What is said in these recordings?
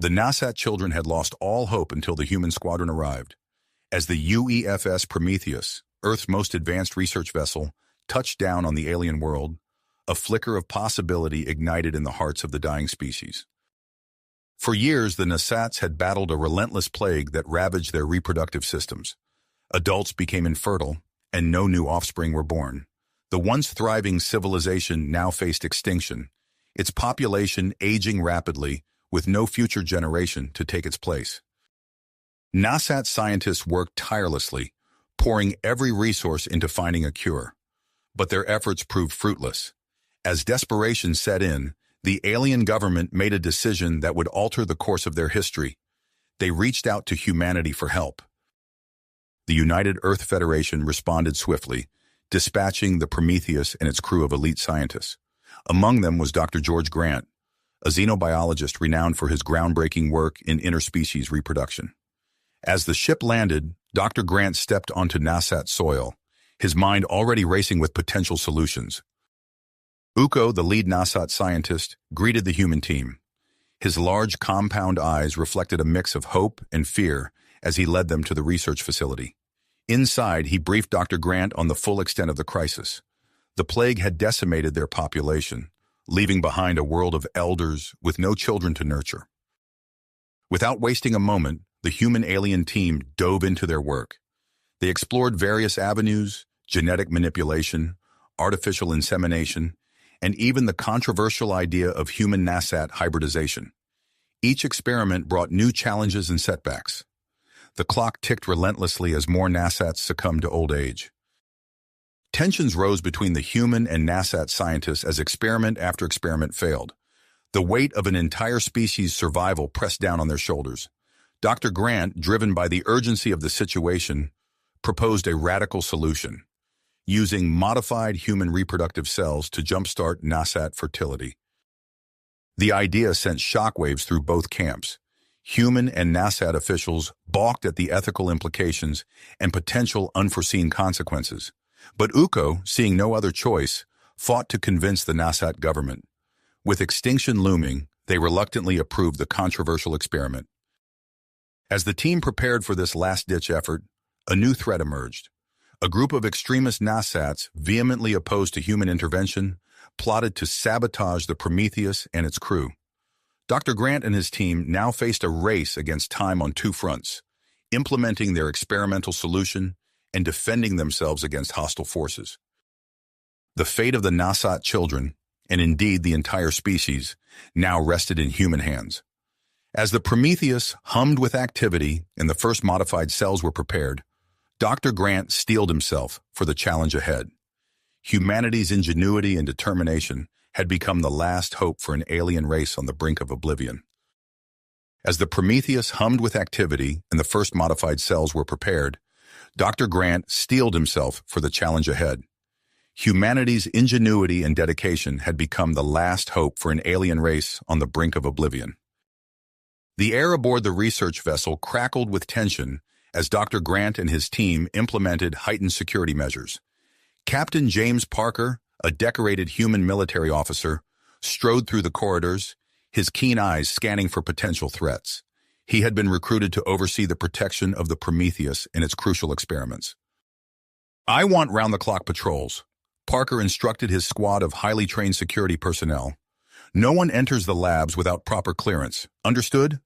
The Nasat children had lost all hope until the human squadron arrived. As the UEFS Prometheus, Earth's most advanced research vessel, touched down on the alien world, a flicker of possibility ignited in the hearts of the dying species. For years, the Nasats had battled a relentless plague that ravaged their reproductive systems. Adults became infertile, and no new offspring were born. The once thriving civilization now faced extinction, its population aging rapidly, with no future generation to take its place. Nasat scientists worked tirelessly, pouring every resource into finding a cure. But their efforts proved fruitless. As desperation set in, the alien government made a decision that would alter the course of their history. They reached out to humanity for help. The United Earth Federation responded swiftly, dispatching the Prometheus and its crew of elite scientists. Among them was Dr. George Grant, a xenobiologist renowned for his groundbreaking work in interspecies reproduction. As the ship landed, Dr. Grant stepped onto Nasat soil, his mind already racing with potential solutions. Uko, the lead Nasat scientist, greeted the human team. His large compound eyes reflected a mix of hope and fear as he led them to the research facility. Inside, he briefed Dr. Grant on the full extent of the crisis. The plague had decimated their population, leaving behind a world of elders with no children to nurture. Without wasting a moment, the human-alien team dove into their work. They explored various avenues: genetic manipulation, artificial insemination, and even the controversial idea of human-Nasat hybridization. Each experiment brought new challenges and setbacks. The clock ticked relentlessly as more Nasats succumbed to old age. Tensions rose between the human and Nasat scientists as experiment after experiment failed. The weight of an entire species' survival pressed down on their shoulders. Dr. Grant, driven by the urgency of the situation, proposed a radical solution, using modified human reproductive cells to jumpstart Nasat fertility. The idea sent shockwaves through both camps. Human and Nasat officials balked at the ethical implications and potential unforeseen consequences. But Uko, seeing no other choice, fought to convince the Nasat government. With extinction looming, they reluctantly approved the controversial experiment. As the team prepared for this last-ditch effort, a new threat emerged. A group of extremist Nasats, vehemently opposed to human intervention, plotted to sabotage the Prometheus and its crew. Dr. Grant and his team now faced a race against time on two fronts, implementing their experimental solution and defending themselves against hostile forces. The fate of the Nasat children, and indeed the entire species, now rested in human hands. As the Prometheus hummed with activity and the first modified cells were prepared, Dr. Grant steeled himself for the challenge ahead. Humanity's ingenuity and determination had become the last hope for an alien race on the brink of oblivion. As the Prometheus hummed with activity and the first modified cells were prepared, Dr. Grant steeled himself for the challenge ahead. Humanity's ingenuity and dedication had become the last hope for an alien race on the brink of oblivion. The air aboard the research vessel crackled with tension as Dr. Grant and his team implemented heightened security measures. Captain James Parker, a decorated human military officer, strode through the corridors, his keen eyes scanning for potential threats. He had been recruited to oversee the protection of the Prometheus and its crucial experiments. "I want round-the-clock patrols," Parker instructed his squad of highly trained security personnel. "No one enters the labs without proper clearance. Understood?"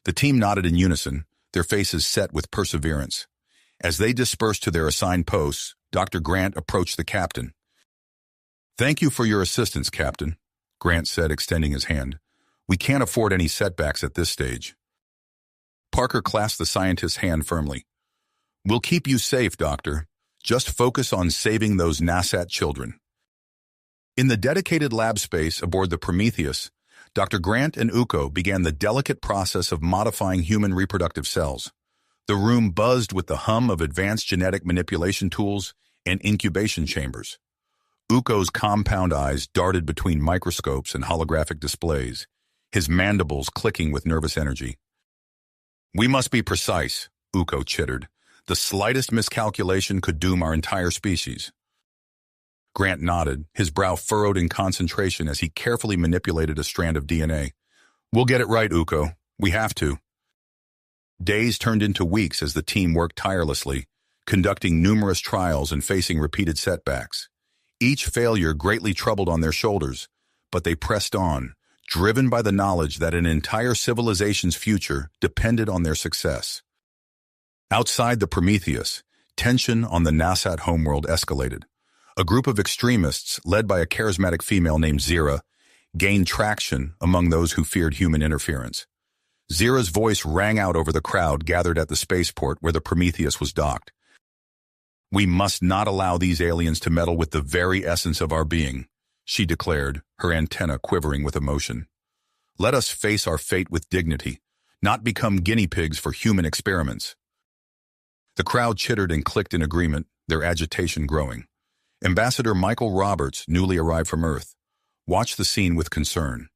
The team nodded in unison, their faces set with perseverance. As they dispersed to their assigned posts, Dr. Grant approached the captain. "Thank you for your assistance, Captain," Grant said, extending his hand. "We can't afford any setbacks at this stage." Parker clasped the scientist's hand firmly. "We'll keep you safe, Doctor. Just focus on saving those Nasat children." In the dedicated lab space aboard the Prometheus, Dr. Grant and Uko began the delicate process of modifying human reproductive cells. The room buzzed with the hum of advanced genetic manipulation tools and incubation chambers. Uko's compound eyes darted between microscopes and holographic displays, his mandibles clicking with nervous energy. "We must be precise," Uko chittered. "The slightest miscalculation could doom our entire species." Grant nodded, his brow furrowed in concentration as he carefully manipulated a strand of DNA. We'll get it right, Uko. We have to. Days turned into weeks as the team worked tirelessly, conducting numerous trials and facing repeated setbacks. Each failure greatly troubled on their shoulders, but they pressed on, driven by the knowledge that an entire civilization's future depended on their success. Outside the Prometheus, tension on the Nasat homeworld escalated. A group of extremists, led by a charismatic female named Zira, gained traction among those who feared human interference. Zira's voice rang out over the crowd gathered at the spaceport where the Prometheus was docked. "We must not allow these aliens to meddle with the very essence of our being," she declared, her antenna quivering with emotion. "Let us face our fate with dignity, not become guinea pigs for human experiments." The crowd chittered and clicked in agreement, their agitation growing. Ambassador Michael Roberts, newly arrived from Earth, watched the scene with concern.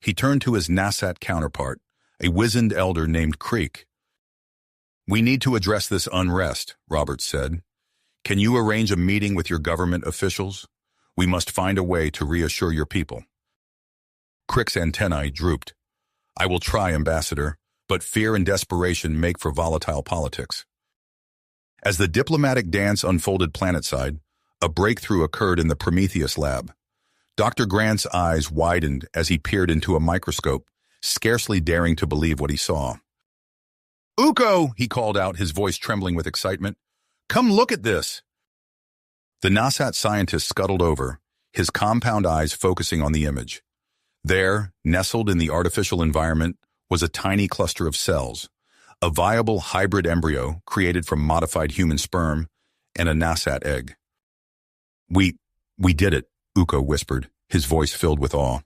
He turned to his Nasat counterpart, a wizened elder named Creek. "We need to address this unrest," Roberts said. "Can you arrange a meeting with your government officials? We must find a way to reassure your people." Crick's antennae drooped. "I will try, Ambassador, but fear and desperation make for volatile politics." As the diplomatic dance unfolded planetside, a breakthrough occurred in the Prometheus lab. Dr. Grant's eyes widened as he peered into a microscope, scarcely daring to believe what he saw. "Uko!" he called out, his voice trembling with excitement. "Come look at this!" The Nasat scientist scuttled over, his compound eyes focusing on the image. There, nestled in the artificial environment, was a tiny cluster of cells, a viable hybrid embryo created from modified human sperm and a Nasat egg. We did it," Uko whispered, his voice filled with awe.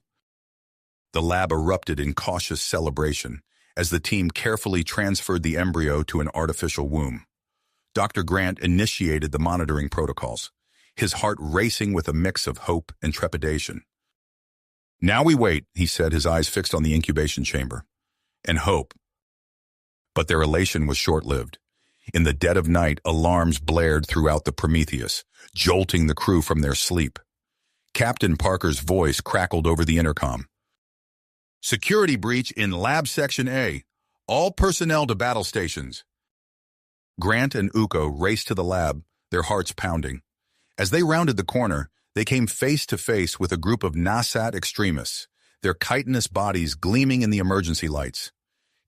The lab erupted in cautious celebration as the team carefully transferred the embryo to an artificial womb. Dr. Grant initiated the monitoring protocols, his heart racing with a mix of hope and trepidation. "Now we wait," he said, his eyes fixed on the incubation chamber. "And hope." But their elation was short-lived. In the dead of night, alarms blared throughout the Prometheus, jolting the crew from their sleep. Captain Parker's voice crackled over the intercom. "Security breach in Lab Section A. All personnel to battle stations." Grant and Uko raced to the lab, their hearts pounding. As they rounded the corner, they came face to face with a group of Nasat extremists, their chitinous bodies gleaming in the emergency lights.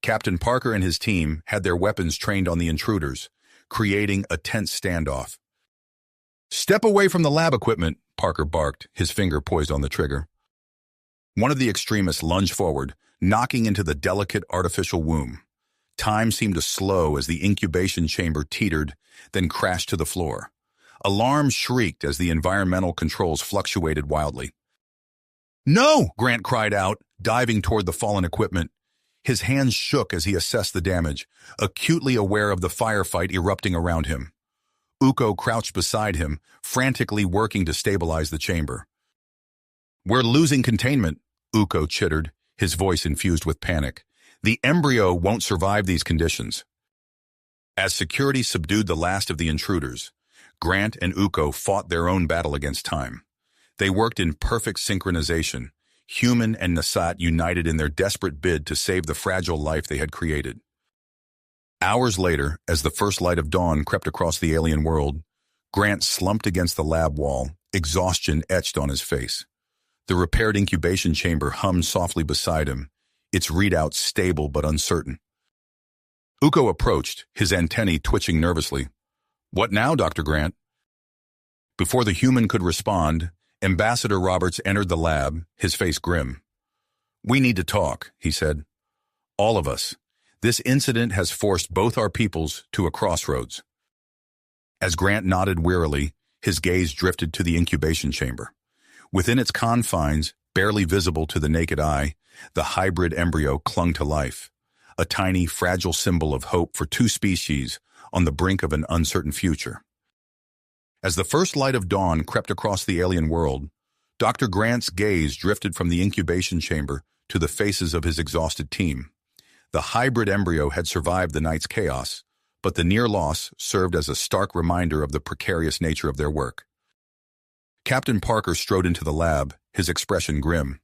Captain Parker and his team had their weapons trained on the intruders, creating a tense standoff. "Step away from the lab equipment," Parker barked, his finger poised on the trigger. One of the extremists lunged forward, knocking into the delicate artificial womb. Time seemed to slow as the incubation chamber teetered, then crashed to the floor. Alarms shrieked as the environmental controls fluctuated wildly. "No!" Grant cried out, diving toward the fallen equipment. His hands shook as he assessed the damage, acutely aware of the firefight erupting around him. Uko crouched beside him, frantically working to stabilize the chamber. "We're losing containment," Uko chittered, his voice infused with panic. "The embryo won't survive these conditions." As security subdued the last of the intruders, Grant and Uko fought their own battle against time. They worked in perfect synchronization, human and Nasat united in their desperate bid to save the fragile life they had created. Hours later, as the first light of dawn crept across the alien world, Grant slumped against the lab wall, exhaustion etched on his face. The repaired incubation chamber hummed softly beside him, its readout stable but uncertain. Uko approached, his antennae twitching nervously. "What now, Dr. Grant?" Before the human could respond, Ambassador Roberts entered the lab, his face grim. "We need to talk," he said. "All of us. This incident has forced both our peoples to a crossroads." As Grant nodded wearily, his gaze drifted to the incubation chamber. Within its confines, barely visible to the naked eye, the hybrid embryo clung to life, a tiny, fragile symbol of hope for two species on the brink of an uncertain future. As the first light of dawn crept across the alien world, Dr. Grant's gaze drifted from the incubation chamber to the faces of his exhausted team. The hybrid embryo had survived the night's chaos, but the near loss served as a stark reminder of the precarious nature of their work. Captain Parker strode into the lab, his expression grim.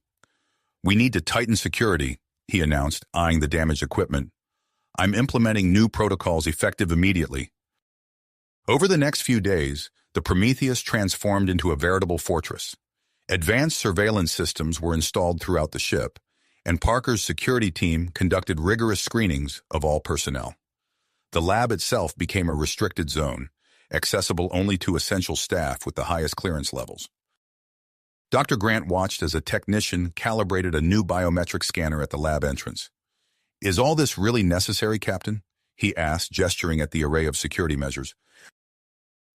"We need to tighten security," he announced, eyeing the damaged equipment. I'm implementing new protocols effective immediately. Over the next few days, the Prometheus transformed into a veritable fortress. Advanced surveillance systems were installed throughout the ship, and Parker's security team conducted rigorous screenings of all personnel. The lab itself became a restricted zone, accessible only to essential staff with the highest clearance levels. Dr. Grant watched as a technician calibrated a new biometric scanner at the lab entrance. Is all this really necessary, Captain? He asked, gesturing at the array of security measures.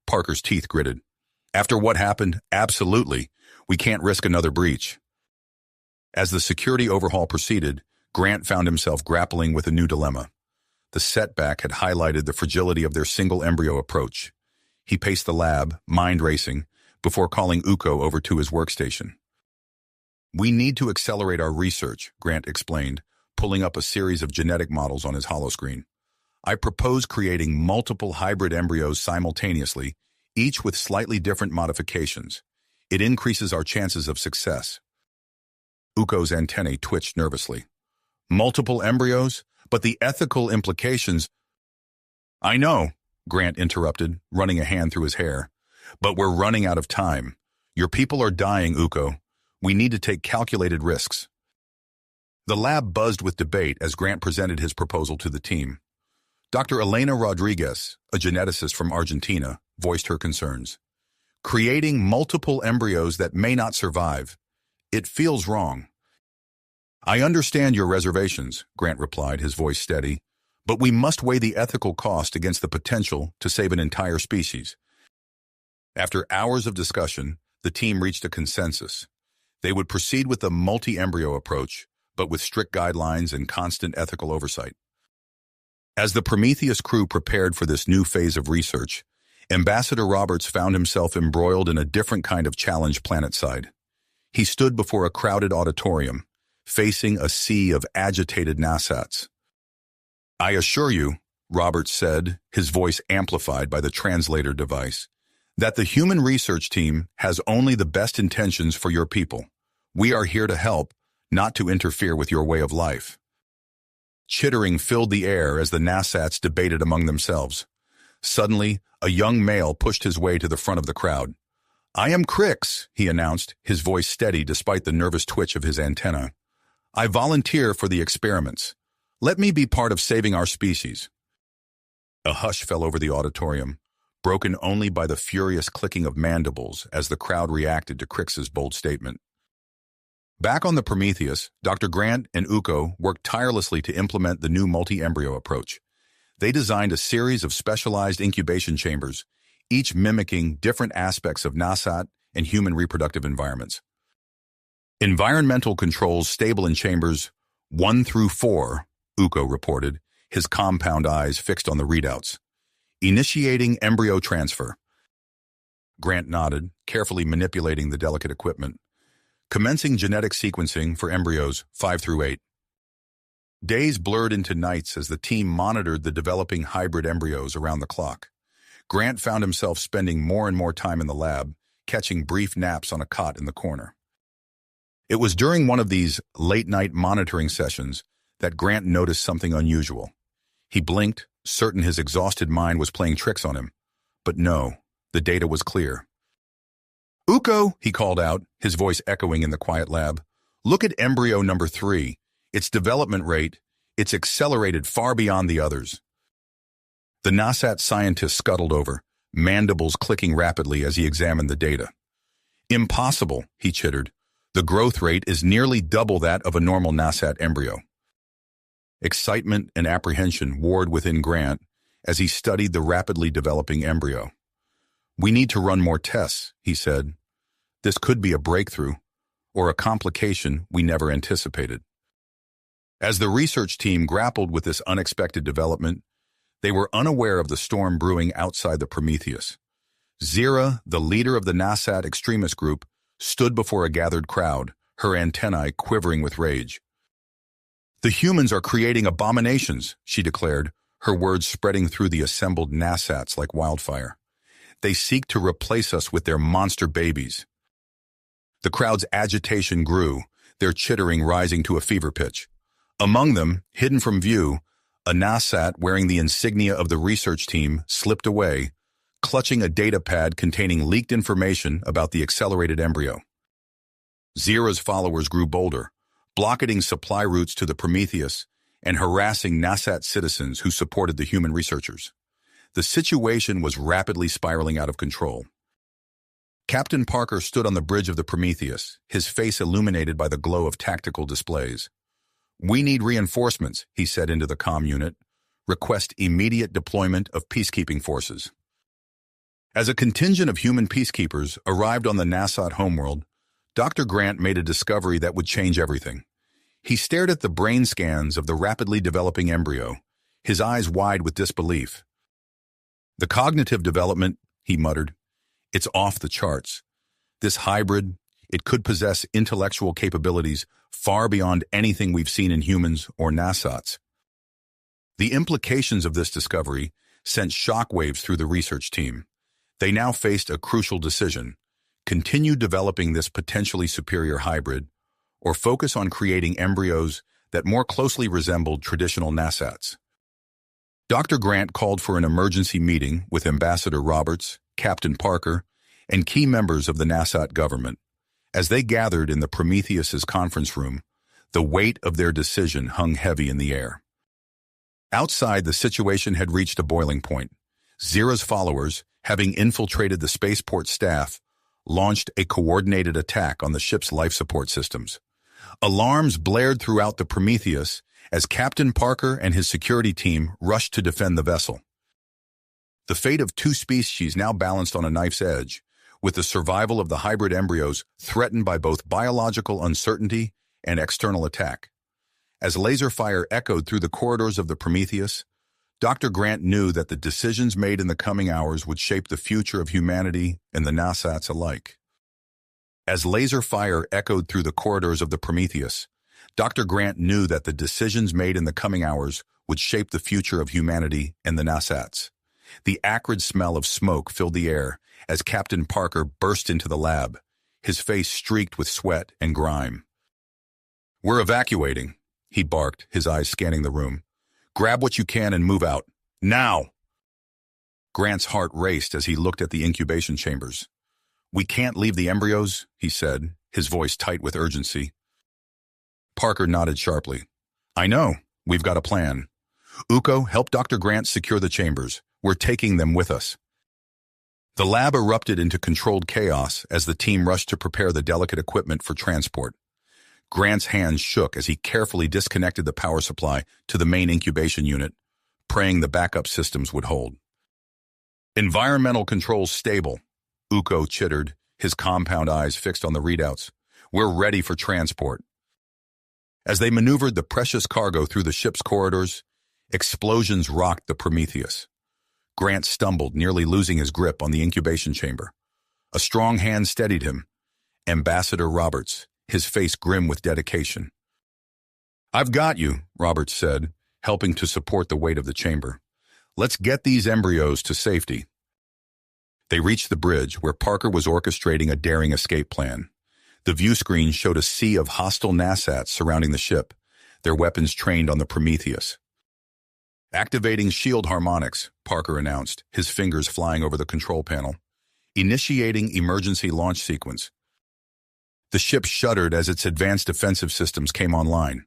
Parker's teeth gritted. After what happened, absolutely. We can't risk another breach. As the security overhaul proceeded, Grant found himself grappling with a new dilemma. The setback had highlighted the fragility of their single embryo approach. He paced the lab, mind racing, before calling Uko over to his workstation. We need to accelerate our research, Grant explained, pulling up a series of genetic models on his holoscreen. I propose creating multiple hybrid embryos simultaneously, each with slightly different modifications. It increases our chances of success. Uko's antennae twitched nervously. Multiple embryos? But the ethical implications— I know, Grant interrupted, running a hand through his hair. But we're running out of time. Your people are dying, Uko. We need to take calculated risks. The lab buzzed with debate as Grant presented his proposal to the team. Dr. Elena Rodriguez, a geneticist from Argentina, voiced her concerns. Creating multiple embryos that may not survive. It feels wrong. I understand your reservations, Grant replied, his voice steady, but we must weigh the ethical cost against the potential to save an entire species. After hours of discussion, the team reached a consensus. They would proceed with the multi-embryo approach, but with strict guidelines and constant ethical oversight. As the Prometheus crew prepared for this new phase of research, Ambassador Roberts found himself embroiled in a different kind of challenge planetside. He stood before a crowded auditorium, facing a sea of agitated Nasats. I assure you, Roberts said, his voice amplified by the translator device, that the human research team has only the best intentions for your people. We are here to help, not to interfere with your way of life. Chittering filled the air as the Nasats debated among themselves. Suddenly, a young male pushed his way to the front of the crowd. I am Crix, he announced, his voice steady despite the nervous twitch of his antenna. I volunteer for the experiments. Let me be part of saving our species. A hush fell over the auditorium, broken only by the furious clicking of mandibles as the crowd reacted to Crix's bold statement. Back on the Prometheus, Dr. Grant and Uko worked tirelessly to implement the new multi-embryo approach. They designed a series of specialized incubation chambers, each mimicking different aspects of Nasat and human reproductive environments. Environmental controls stable in chambers 1 through 4, Uko reported, his compound eyes fixed on the readouts. Initiating embryo transfer. Grant nodded, carefully manipulating the delicate equipment. Commencing genetic sequencing for embryos 5 through 8. Days blurred into nights as the team monitored the developing hybrid embryos around the clock. Grant found himself spending more and more time in the lab, catching brief naps on a cot in the corner. It was during one of these late-night monitoring sessions that Grant noticed something unusual. He blinked, certain his exhausted mind was playing tricks on him. But no, the data was clear. Uko, he called out, his voice echoing in the quiet lab. Look at embryo number 3. Its development rate, it's accelerated far beyond the others. The Nasat scientist scuttled over, mandibles clicking rapidly as he examined the data. Impossible, he chittered. The growth rate is nearly double that of a normal Nasat embryo. Excitement and apprehension warred within Grant as he studied the rapidly developing embryo. We need to run more tests, he said. This could be a breakthrough, or a complication we never anticipated. As the research team grappled with this unexpected development, they were unaware of the storm brewing outside the Prometheus. Zira, the leader of the Nasat extremist group, stood before a gathered crowd, her antennae quivering with rage. The humans are creating abominations, she declared, her words spreading through the assembled Nasats like wildfire. They seek to replace us with their monster babies. The crowd's agitation grew, their chittering rising to a fever pitch. Among them, hidden from view, a NASAT wearing the insignia of the research team slipped away, clutching a data pad containing leaked information about the accelerated embryo. Zira's followers grew bolder, blocketing supply routes to the Prometheus and harassing NASAT citizens who supported the human researchers. The situation was rapidly spiraling out of control. Captain Parker stood on the bridge of the Prometheus, his face illuminated by the glow of tactical displays. "We need reinforcements," he said into the comm unit. "Request immediate deployment of peacekeeping forces." As a contingent of human peacekeepers arrived on the NASAT homeworld, Dr. Grant made a discovery that would change everything. He stared at the brain scans of the rapidly developing embryo, his eyes wide with disbelief. "The cognitive development," he muttered, "it's off the charts. This hybrid, it could possess intellectual capabilities far beyond anything we've seen in humans or NASATs." The implications of this discovery sent shockwaves through the research team. They now faced a crucial decision: continue developing this potentially superior hybrid, or focus on creating embryos that more closely resembled traditional NASATs. Dr. Grant called for an emergency meeting with Ambassador Roberts, Captain Parker, and key members of the NASAT government. As they gathered in the Prometheus's conference room, the weight of their decision hung heavy in the air. Outside, the situation had reached a boiling point. Zira's followers, having infiltrated the spaceport staff, launched a coordinated attack on the ship's life support systems. Alarms blared throughout the Prometheus as Captain Parker and his security team rushed to defend the vessel. The fate of two species now balanced on a knife's edge, with the survival of the hybrid embryos threatened by both biological uncertainty and external attack. As laser fire echoed through the corridors of the Prometheus, Dr. Grant knew that the decisions made in the coming hours would shape the future of humanity and the NASATs alike. As laser fire echoed through the corridors of the Prometheus, Dr. Grant knew that the decisions made in the coming hours would shape the future of humanity and the NASATs. The acrid smell of smoke filled the air as Captain Parker burst into the lab, his face streaked with sweat and grime. "We're evacuating," he barked, his eyes scanning the room. "Grab what you can and move out. Now!" Grant's heart raced as he looked at the incubation chambers. "We can't leave the embryos," he said, his voice tight with urgency. Parker nodded sharply. "I know. We've got a plan. Uko, help Dr. Grant secure the chambers. We're taking them with us." The lab erupted into controlled chaos as the team rushed to prepare the delicate equipment for transport. Grant's hands shook as he carefully disconnected the power supply to the main incubation unit, praying the backup systems would hold. "Environmental controls stable," Uko chittered, his compound eyes fixed on the readouts. "We're ready for transport." As they maneuvered the precious cargo through the ship's corridors, explosions rocked the Prometheus. Grant stumbled, nearly losing his grip on the incubation chamber. A strong hand steadied him. Ambassador Roberts, his face grim with dedication. "I've got you," Roberts said, helping to support the weight of the chamber. "Let's get these embryos to safety." They reached the bridge, where Parker was orchestrating a daring escape plan. The view screen showed a sea of hostile NASATs surrounding the ship, their weapons trained on the Prometheus. "Activating shield harmonics," Parker announced, his fingers flying over the control panel. "Initiating emergency launch sequence." The ship shuddered as its advanced defensive systems came online.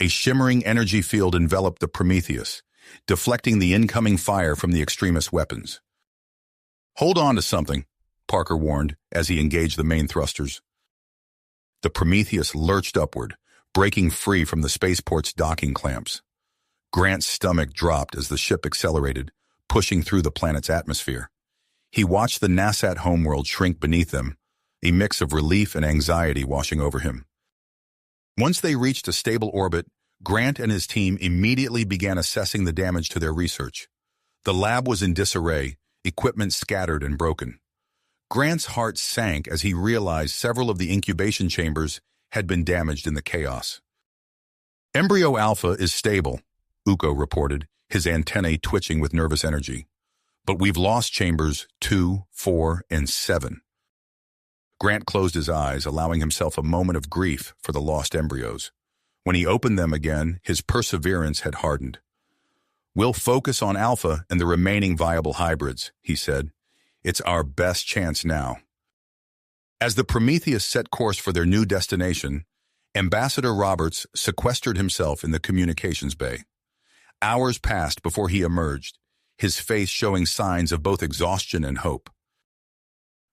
A shimmering energy field enveloped the Prometheus, deflecting the incoming fire from the extremist weapons. "Hold on to something," Parker warned as he engaged the main thrusters. The Prometheus lurched upward, breaking free from the spaceport's docking clamps. Grant's stomach dropped as the ship accelerated, pushing through the planet's atmosphere. He watched the NASAT homeworld shrink beneath them, a mix of relief and anxiety washing over him. Once they reached a stable orbit, Grant and his team immediately began assessing the damage to their research. The lab was in disarray, equipment scattered and broken. Grant's heart sank as he realized several of the incubation chambers had been damaged in the chaos. "Embryo Alpha is stable," Uko reported, his antennae twitching with nervous energy. "But we've lost chambers 2, 4, and 7. Grant closed his eyes, allowing himself a moment of grief for the lost embryos. When he opened them again, his perseverance had hardened. "We'll focus on Alpha and the remaining viable hybrids," he said. "It's our best chance now." As the Prometheus set course for their new destination, Ambassador Roberts sequestered himself in the communications bay. Hours passed before he emerged, his face showing signs of both exhaustion and hope.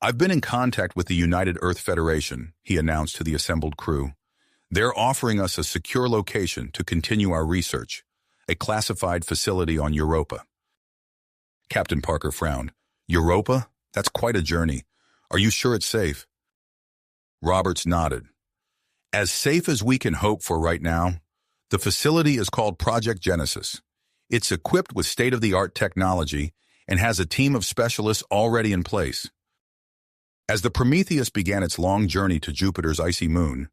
"I've been in contact with the United Earth Federation," he announced to the assembled crew. "They're offering us a secure location to continue our research, a classified facility on Europa." Captain Parker frowned. "Europa? That's quite a journey. Are you sure it's safe?" Roberts nodded. "As safe as we can hope for right now. The facility is called Project Genesis. It's equipped with state-of-the-art technology and has a team of specialists already in place." As the Prometheus began its long journey to Jupiter's icy moon,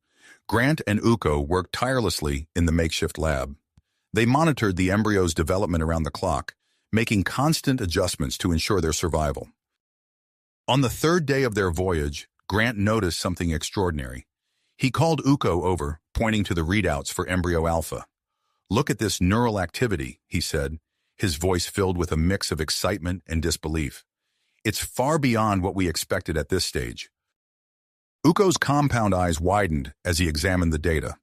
Grant and Uko worked tirelessly in the makeshift lab. They monitored the embryo's development around the clock, making constant adjustments to ensure their survival. On the third day of their voyage, Grant noticed something extraordinary. He called Uko over, pointing to the readouts for embryo alpha. "Look at this neural activity," he said, his voice filled with a mix of excitement and disbelief. "It's far beyond what we expected at this stage." Uko's compound eyes widened as he examined the data.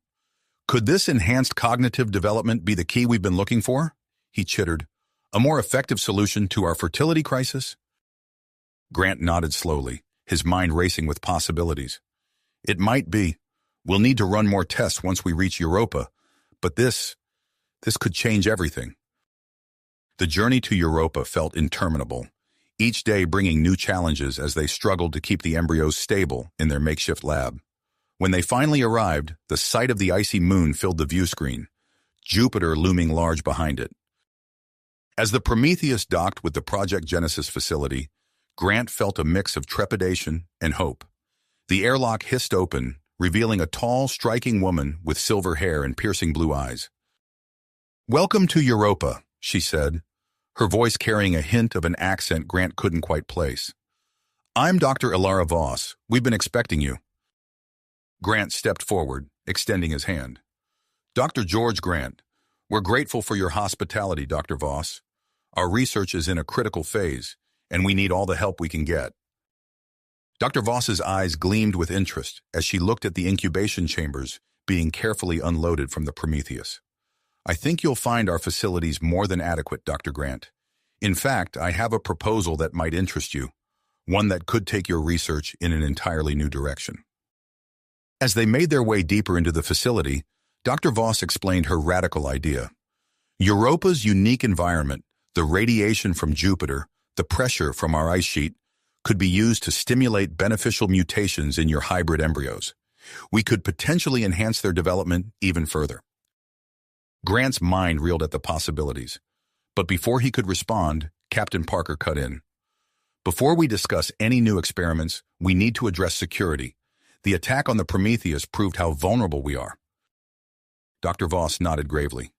"Could this enhanced cognitive development be the key we've been looking for?" he chittered. "A more effective solution to our fertility crisis?" Grant nodded slowly, his mind racing with possibilities. "It might be. We'll need to run more tests once we reach Europa, but this could change everything." The journey to Europa felt interminable, each day bringing new challenges as they struggled to keep the embryos stable in their makeshift lab. When they finally arrived, the sight of the icy moon filled the view screen, Jupiter looming large behind it. As the Prometheus docked with the Project Genesis facility, Grant felt a mix of trepidation and hope. The airlock hissed open, revealing a tall, striking woman with silver hair and piercing blue eyes. "Welcome to Europa," she said, her voice carrying a hint of an accent Grant couldn't quite place. "I'm Dr. Ilara Voss. We've been expecting you." Grant stepped forward, extending his hand. "Dr. George Grant, we're grateful for your hospitality, Dr. Voss. Our research is in a critical phase, and we need all the help we can get." Dr. Voss's eyes gleamed with interest as she looked at the incubation chambers being carefully unloaded from the Prometheus. "I think you'll find our facilities more than adequate, Dr. Grant. In fact, I have a proposal that might interest you, one that could take your research in an entirely new direction." As they made their way deeper into the facility, Dr. Voss explained her radical idea. Europa's unique environment, the radiation from Jupiter, the pressure from our ice sheet, could be used to stimulate beneficial mutations in your hybrid embryos. We could potentially enhance their development even further. Grant's mind reeled at the possibilities. But before he could respond, Captain Parker cut in. "Before we discuss any new experiments, we need to address security. The attack on the Prometheus proved how vulnerable we are." Dr. Voss nodded gravely.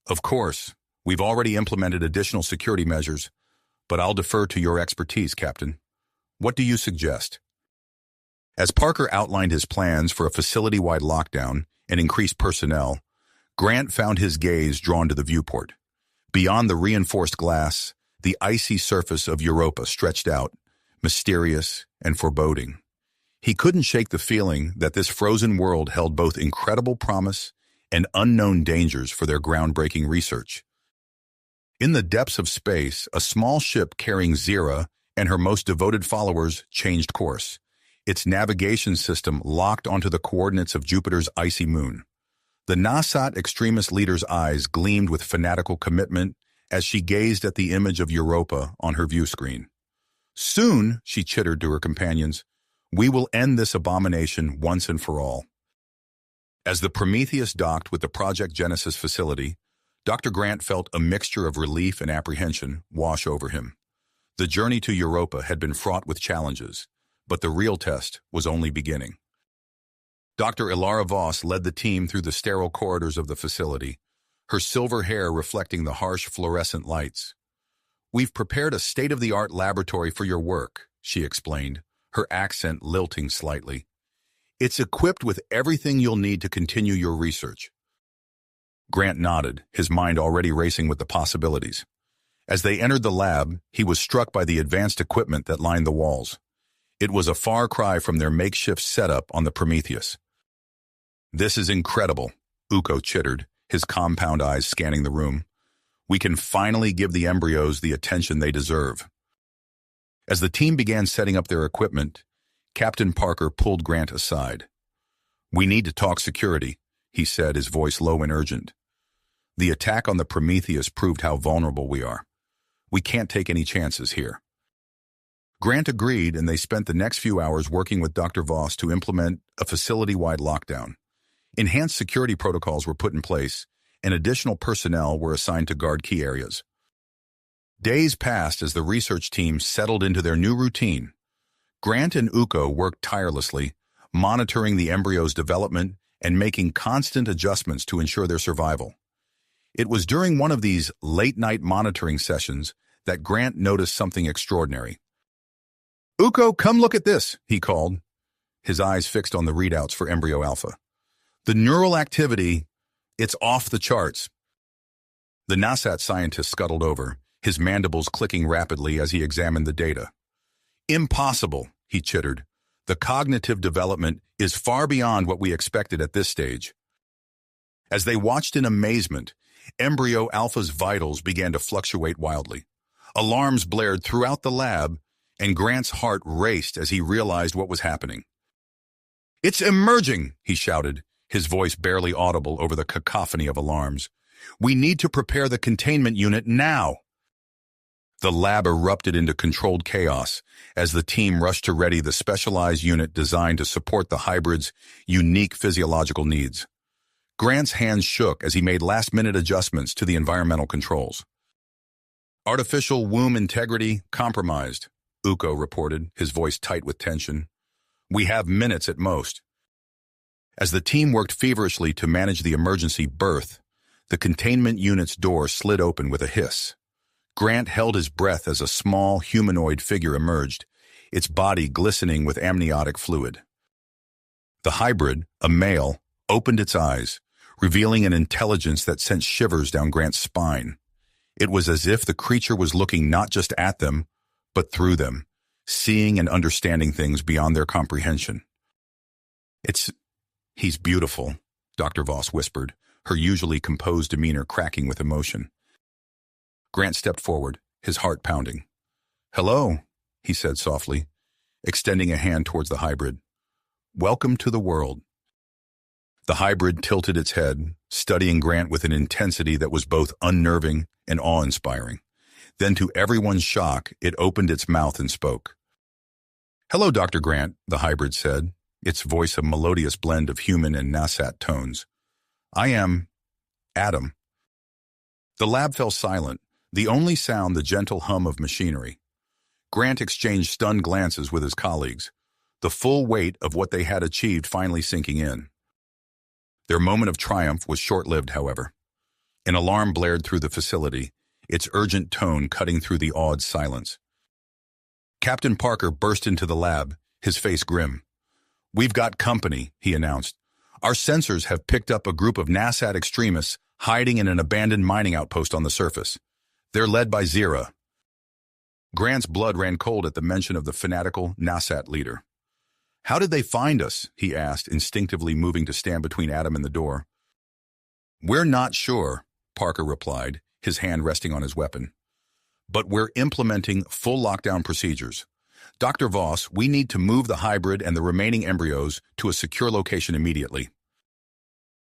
"Of course, we've already implemented additional security measures, but I'll defer to your expertise, Captain. What do you suggest?" As Parker outlined his plans for a facility-wide lockdown and increased personnel, Grant found his gaze drawn to the viewport. Beyond the reinforced glass, the icy surface of Europa stretched out, mysterious and foreboding. He couldn't shake the feeling that this frozen world held both incredible promise and unknown dangers for their groundbreaking research. In the depths of space, a small ship carrying Zira and her most devoted followers changed course, its navigation system locked onto the coordinates of Jupiter's icy moon. The Nasat extremist leader's eyes gleamed with fanatical commitment as she gazed at the image of Europa on her view screen. "Soon," she chittered to her companions, "we will end this abomination once and for all." As the Prometheus docked with the Project Genesis facility, Dr. Grant felt a mixture of relief and apprehension wash over him. The journey to Europa had been fraught with challenges, but the real test was only beginning. Dr. Ilara Voss led the team through the sterile corridors of the facility, her silver hair reflecting the harsh fluorescent lights. "We've prepared a state-of-the-art laboratory for your work," she explained, her accent lilting slightly. "It's equipped with everything you'll need to continue your research. Grant nodded, his mind already racing with the possibilities. As they entered the lab, he was struck by the advanced equipment that lined the walls. It was a far cry from their makeshift setup on the Prometheus. "This is incredible," Uko chittered, his compound eyes scanning the room. "We can finally give the embryos the attention they deserve." As the team began setting up their equipment, Captain Parker pulled Grant aside. "We need to talk security," he said, his voice low and urgent. "The attack on the Prometheus proved how vulnerable we are. We can't take any chances here." Grant agreed, and they spent the next few hours working with Dr. Voss to implement a facility-wide lockdown. Enhanced security protocols were put in place, and additional personnel were assigned to guard key areas. Days passed as the research team settled into their new routine. Grant and Uko worked tirelessly, monitoring the embryo's development and making constant adjustments to ensure their survival. It was during one of these late-night monitoring sessions that Grant noticed something extraordinary. "Uko, come look at this," he called, his eyes fixed on the readouts for embryo alpha. "The neural activity, it's off the charts." The NASAT scientist scuttled over, his mandibles clicking rapidly as he examined the data. "Impossible," he chittered. "The cognitive development is far beyond what we expected at this stage." As they watched in amazement, embryo alpha's vitals began to fluctuate wildly. Alarms blared throughout the lab, and Grant's heart raced as he realized what was happening. "It's emerging," he shouted, his voice barely audible over the cacophony of alarms. "We need to prepare the containment unit now." The lab erupted into controlled chaos as the team rushed to ready the specialized unit designed to support the hybrid's unique physiological needs. Grant's hands shook as he made last-minute adjustments to the environmental controls. "Artificial womb integrity compromised," Uko reported, his voice tight with tension. "We have minutes at most." As the team worked feverishly to manage the emergency birth, the containment unit's door slid open with a hiss. Grant held his breath as a small humanoid figure emerged, its body glistening with amniotic fluid. The hybrid, a male, opened its eyes, revealing an intelligence that sent shivers down Grant's spine. It was as if the creature was looking not just at them, but through them, seeing and understanding things beyond their comprehension. "He's beautiful," Dr. Voss whispered, her usually composed demeanor cracking with emotion. Grant stepped forward, his heart pounding. "Hello," he said softly, extending a hand towards the hybrid. "Welcome to the world." The hybrid tilted its head, studying Grant with an intensity that was both unnerving and awe-inspiring. Then, to everyone's shock, it opened its mouth and spoke. "Hello, Dr. Grant," the hybrid said, its voice a melodious blend of human and NASAT tones. "I am Adam." The lab fell silent, the only sound the gentle hum of machinery. Grant exchanged stunned glances with his colleagues, the full weight of what they had achieved finally sinking in. Their moment of triumph was short-lived, however. An alarm blared through the facility, its urgent tone cutting through the awed silence. Captain Parker burst into the lab, his face grim. "We've got company," he announced. "Our sensors have picked up a group of NASAT extremists hiding in an abandoned mining outpost on the surface. They're led by Zira." Grant's blood ran cold at the mention of the fanatical NASAT leader. "How did they find us?" he asked, instinctively moving to stand between Adam and the door. "We're not sure," Parker replied, his hand resting on his weapon. "But we're implementing full lockdown procedures. Dr. Voss, we need to move the hybrid and the remaining embryos to a secure location immediately."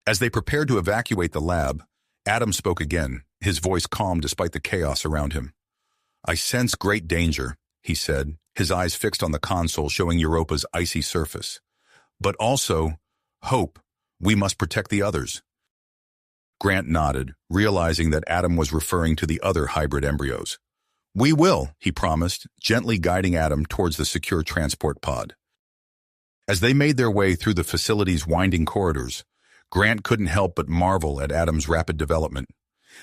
As they prepared to evacuate the lab, Adam spoke again, his voice calm despite the chaos around him. "I sense great danger," he said, his eyes fixed on the console showing Europa's icy surface. "But also, hope. We must protect the others." Grant nodded, realizing that Adam was referring to the other hybrid embryos. "We will," he promised, gently guiding Adam towards the secure transport pod. As they made their way through the facility's winding corridors, Grant couldn't help but marvel at Adam's rapid development.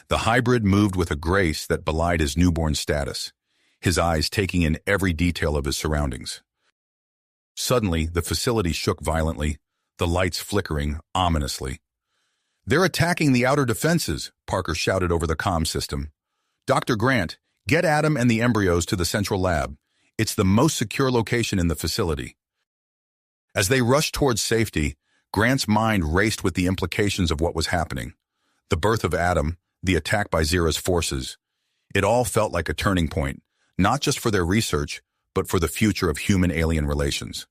The hybrid moved with a grace that belied his newborn status, his eyes taking in every detail of his surroundings. Suddenly, the facility shook violently, the lights flickering ominously. "They're attacking the outer defenses," Parker shouted over the comm system. "Dr. Grant, get Adam and the embryos to the central lab. It's the most secure location in the facility." As they rushed towards safety, Grant's mind raced with the implications of what was happening. The birth of Adam, the attack by Zira's forces. It all felt like a turning point, not just for their research, but for the future of human-alien relations.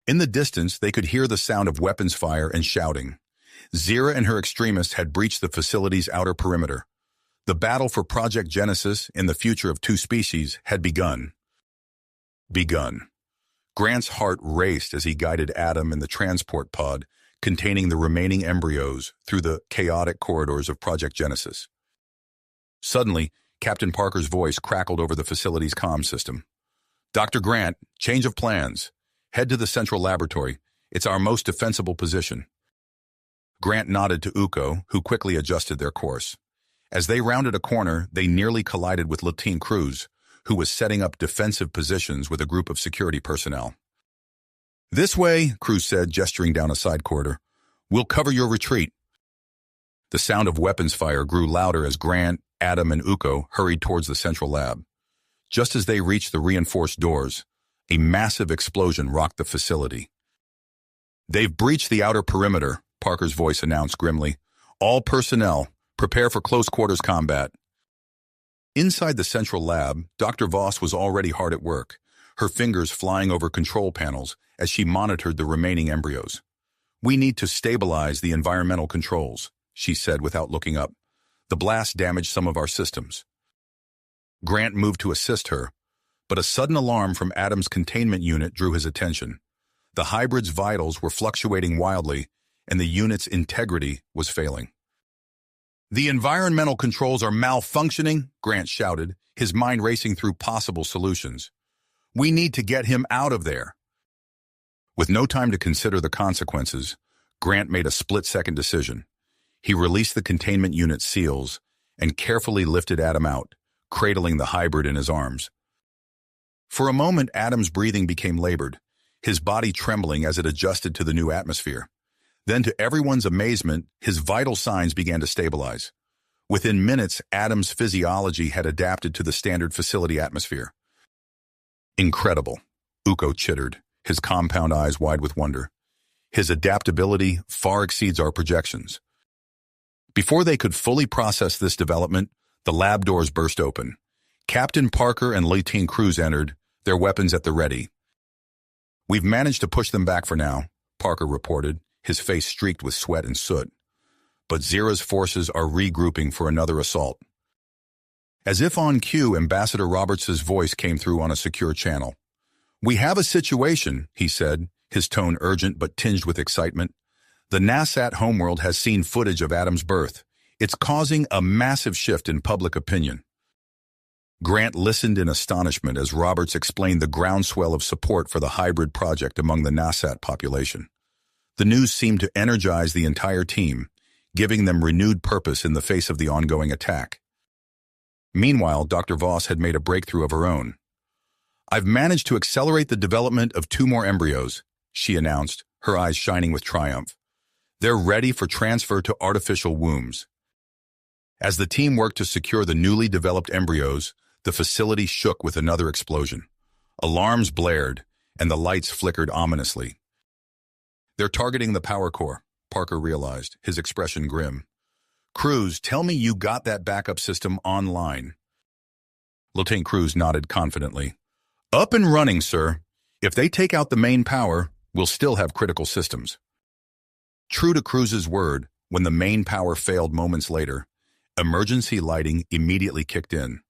In the distance, they could hear the sound of weapons fire and shouting. Zira and her extremists had breached the facility's outer perimeter. The battle for Project Genesis and the future of two species had begun. Grant's heart raced as he guided Adam and the transport pod containing the remaining embryos through the chaotic corridors of Project Genesis. Suddenly, Captain Parker's voice crackled over the facility's comm system. "Dr. Grant, change of plans. Head to the central laboratory. It's our most defensible position." Grant nodded to Uko, who quickly adjusted their course. As they rounded a corner, they nearly collided with Lieutenant Cruz, who was setting up defensive positions with a group of security personnel. "This way," Cruz said, gesturing down a side corridor. "We'll cover your retreat." The sound of weapons fire grew louder as Grant, Adam, and Uko hurried towards the central lab. Just as they reached the reinforced doors, a massive explosion rocked the facility. "They've breached the outer perimeter," Parker's voice announced grimly. "All personnel, prepare for close-quarters combat." Inside the central lab, Dr. Voss was already hard at work, her fingers flying over control panels as she monitored the remaining embryos. "We need to stabilize the environmental controls," she said without looking up. "The blast damaged some of our systems." Grant moved to assist her, but a sudden alarm from Adam's containment unit drew his attention. The hybrid's vitals were fluctuating wildly, and the unit's integrity was failing. "The environmental controls are malfunctioning," Grant shouted, his mind racing through possible solutions. "We need to get him out of there." With no time to consider the consequences, Grant made a split-second decision. He released the containment unit's seals and carefully lifted Adam out, cradling the hybrid in his arms. For a moment, Adam's breathing became labored, his body trembling as it adjusted to the new atmosphere. Then, to everyone's amazement, his vital signs began to stabilize. Within minutes, Adam's physiology had adapted to the standard facility atmosphere. "Incredible," Uko chittered, his compound eyes wide with wonder. "His adaptability far exceeds our projections." Before they could fully process this development, the lab doors burst open. Captain Parker and Lieutenant Cruz entered, their weapons at the ready. "We've managed to push them back for now," Parker reported, his face streaked with sweat and soot. "But Zira's forces are regrouping for another assault." As if on cue, Ambassador Roberts' voice came through on a secure channel. "We have a situation," he said, his tone urgent but tinged with excitement. "The NASAT homeworld has seen footage of Adam's birth. It's causing a massive shift in public opinion." Grant listened in astonishment as Roberts explained the groundswell of support for the hybrid project among the NASAT population. The news seemed to energize the entire team, giving them renewed purpose in the face of the ongoing attack. Meanwhile, Dr. Voss had made a breakthrough of her own. "I've managed to accelerate the development of 2 more embryos," she announced, her eyes shining with triumph. "They're ready for transfer to artificial wombs." As the team worked to secure the newly developed embryos, the facility shook with another explosion. Alarms blared, and the lights flickered ominously. "They're targeting the power core," Parker realized, his expression grim. "Cruz, tell me you got that backup system online." Lieutenant Cruz nodded confidently. "Up and running, sir. If they take out the main power, we'll still have critical systems." True to Cruz's word, when the main power failed moments later, emergency lighting immediately kicked in.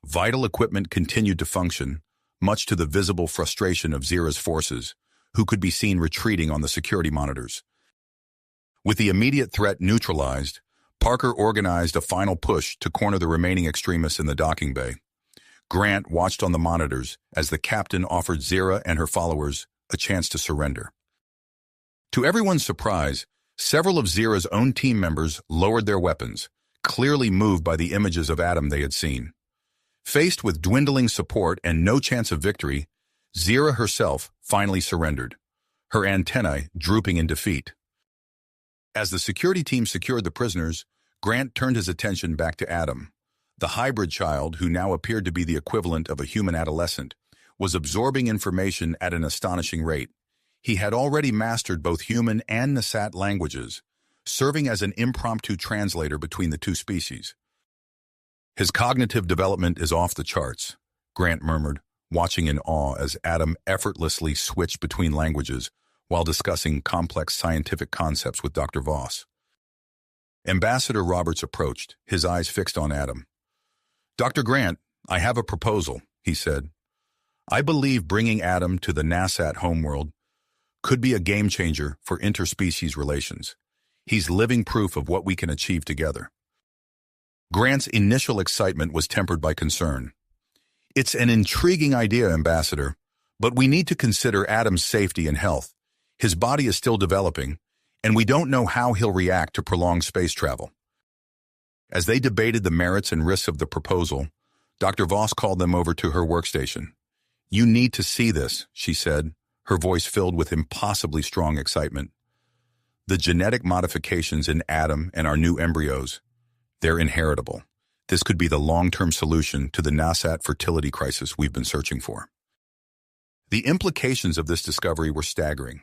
Vital equipment continued to function, much to the visible frustration of Zira's forces, who could be seen retreating on the security monitors. With the immediate threat neutralized, Parker organized a final push to corner the remaining extremists in the docking bay. Grant watched on the monitors as the captain offered Zira and her followers a chance to surrender. To everyone's surprise, several of Zira's own team members lowered their weapons, clearly moved by the images of Adam they had seen. Faced with dwindling support and no chance of victory, Zira herself finally surrendered, her antennae drooping in defeat. As the security team secured the prisoners, Grant turned his attention back to Adam. The hybrid child, who now appeared to be the equivalent of a human adolescent, was absorbing information at an astonishing rate. He had already mastered both human and Nasat languages, serving as an impromptu translator between the two species. "His cognitive development is off the charts," Grant murmured, watching in awe as Adam effortlessly switched between languages while discussing complex scientific concepts with Dr. Voss. Ambassador Roberts approached, his eyes fixed on Adam. "Dr. Grant, I have a proposal," he said. "I believe bringing Adam to the Nasat homeworld could be a game-changer for interspecies relations. He's living proof of what we can achieve together." Grant's initial excitement was tempered by concern. "It's an intriguing idea, Ambassador, but we need to consider Adam's safety and health. His body is still developing, and we don't know how he'll react to prolonged space travel." As they debated the merits and risks of the proposal, Dr. Voss called them over to her workstation. "You need to see this," she said, her voice filled with impossibly strong excitement. "The genetic modifications in Adam and our new embryos, they're inheritable. This could be the long-term solution to the Nasat fertility crisis we've been searching for." The implications of this discovery were staggering.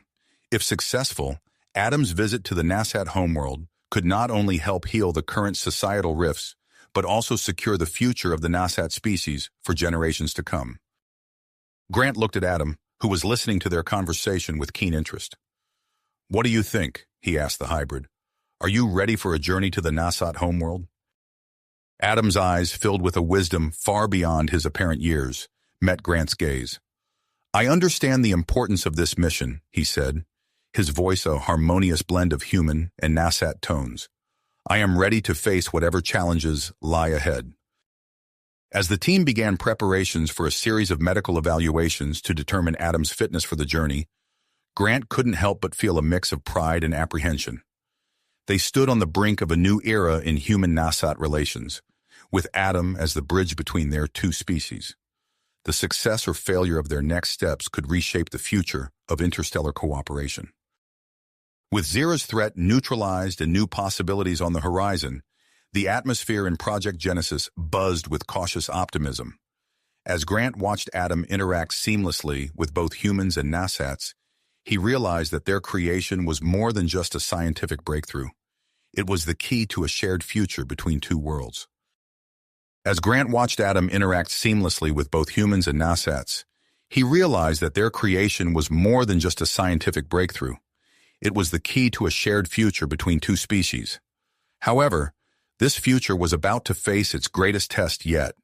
If successful, Adam's visit to the Nasat homeworld could not only help heal the current societal rifts, but also secure the future of the Nasat species for generations to come. Grant looked at Adam, who was listening to their conversation with keen interest. "What do you think?" he asked the hybrid. "Are you ready for a journey to the Nasat homeworld?" Adam's eyes, filled with a wisdom far beyond his apparent years, met Grant's gaze. "I understand the importance of this mission," he said, his voice a harmonious blend of human and Nasat tones. "I am ready to face whatever challenges lie ahead." As the team began preparations for a series of medical evaluations to determine Adam's fitness for the journey, Grant couldn't help but feel a mix of pride and apprehension. They stood on the brink of a new era in human-Nasat relations, with Adam as the bridge between their two species. The success or failure of their next steps could reshape the future of interstellar cooperation. With Zira's threat neutralized and new possibilities on the horizon, the atmosphere in Project Genesis buzzed with cautious optimism. As Grant watched Adam interact seamlessly with both humans and Nasats, he realized that their creation was more than just a scientific breakthrough. It was the key to a shared future between two worlds. As Grant watched Adam interact seamlessly with both humans and Nasats, he realized that their creation was more than just a scientific breakthrough. It was the key to a shared future between two species. However, this future was about to face its greatest test yet.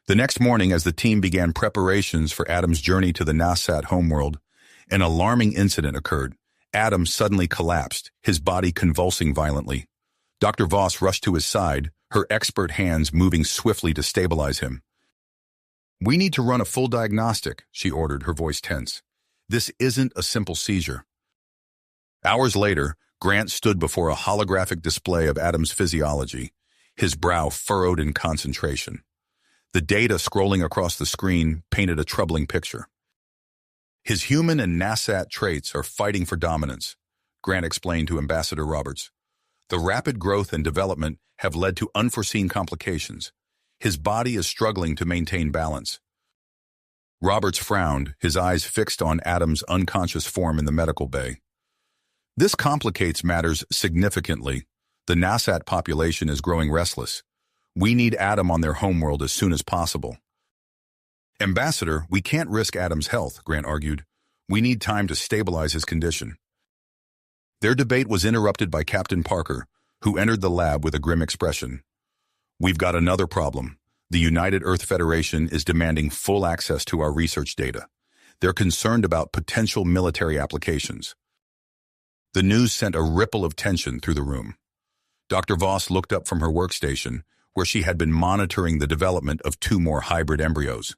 The next morning, as the team began preparations for Adam's journey to the Nasat homeworld, an alarming incident occurred. Adam suddenly collapsed, his body convulsing violently. Dr. Voss rushed to his side, her expert hands moving swiftly to stabilize him. "We need to run a full diagnostic," she ordered, her voice tense. "This isn't a simple seizure." Hours later, Grant stood before a holographic display of Adam's physiology, his brow furrowed in concentration. The data scrolling across the screen painted a troubling picture. "His human and Nasat traits are fighting for dominance," Grant explained to Ambassador Roberts. "The rapid growth and development have led to unforeseen complications. His body is struggling to maintain balance." Roberts frowned, his eyes fixed on Adam's unconscious form in the medical bay. "This complicates matters significantly. The Nasat population is growing restless. We need Adam on their homeworld as soon as possible." "Ambassador, we can't risk Adam's health," Grant argued. "We need time to stabilize his condition." Their debate was interrupted by Captain Parker, who entered the lab with a grim expression. "We've got another problem. The United Earth Federation is demanding full access to our research data. They're concerned about potential military applications." The news sent a ripple of tension through the room. Dr. Voss looked up from her workstation, where she had been monitoring the development of 2 more hybrid embryos.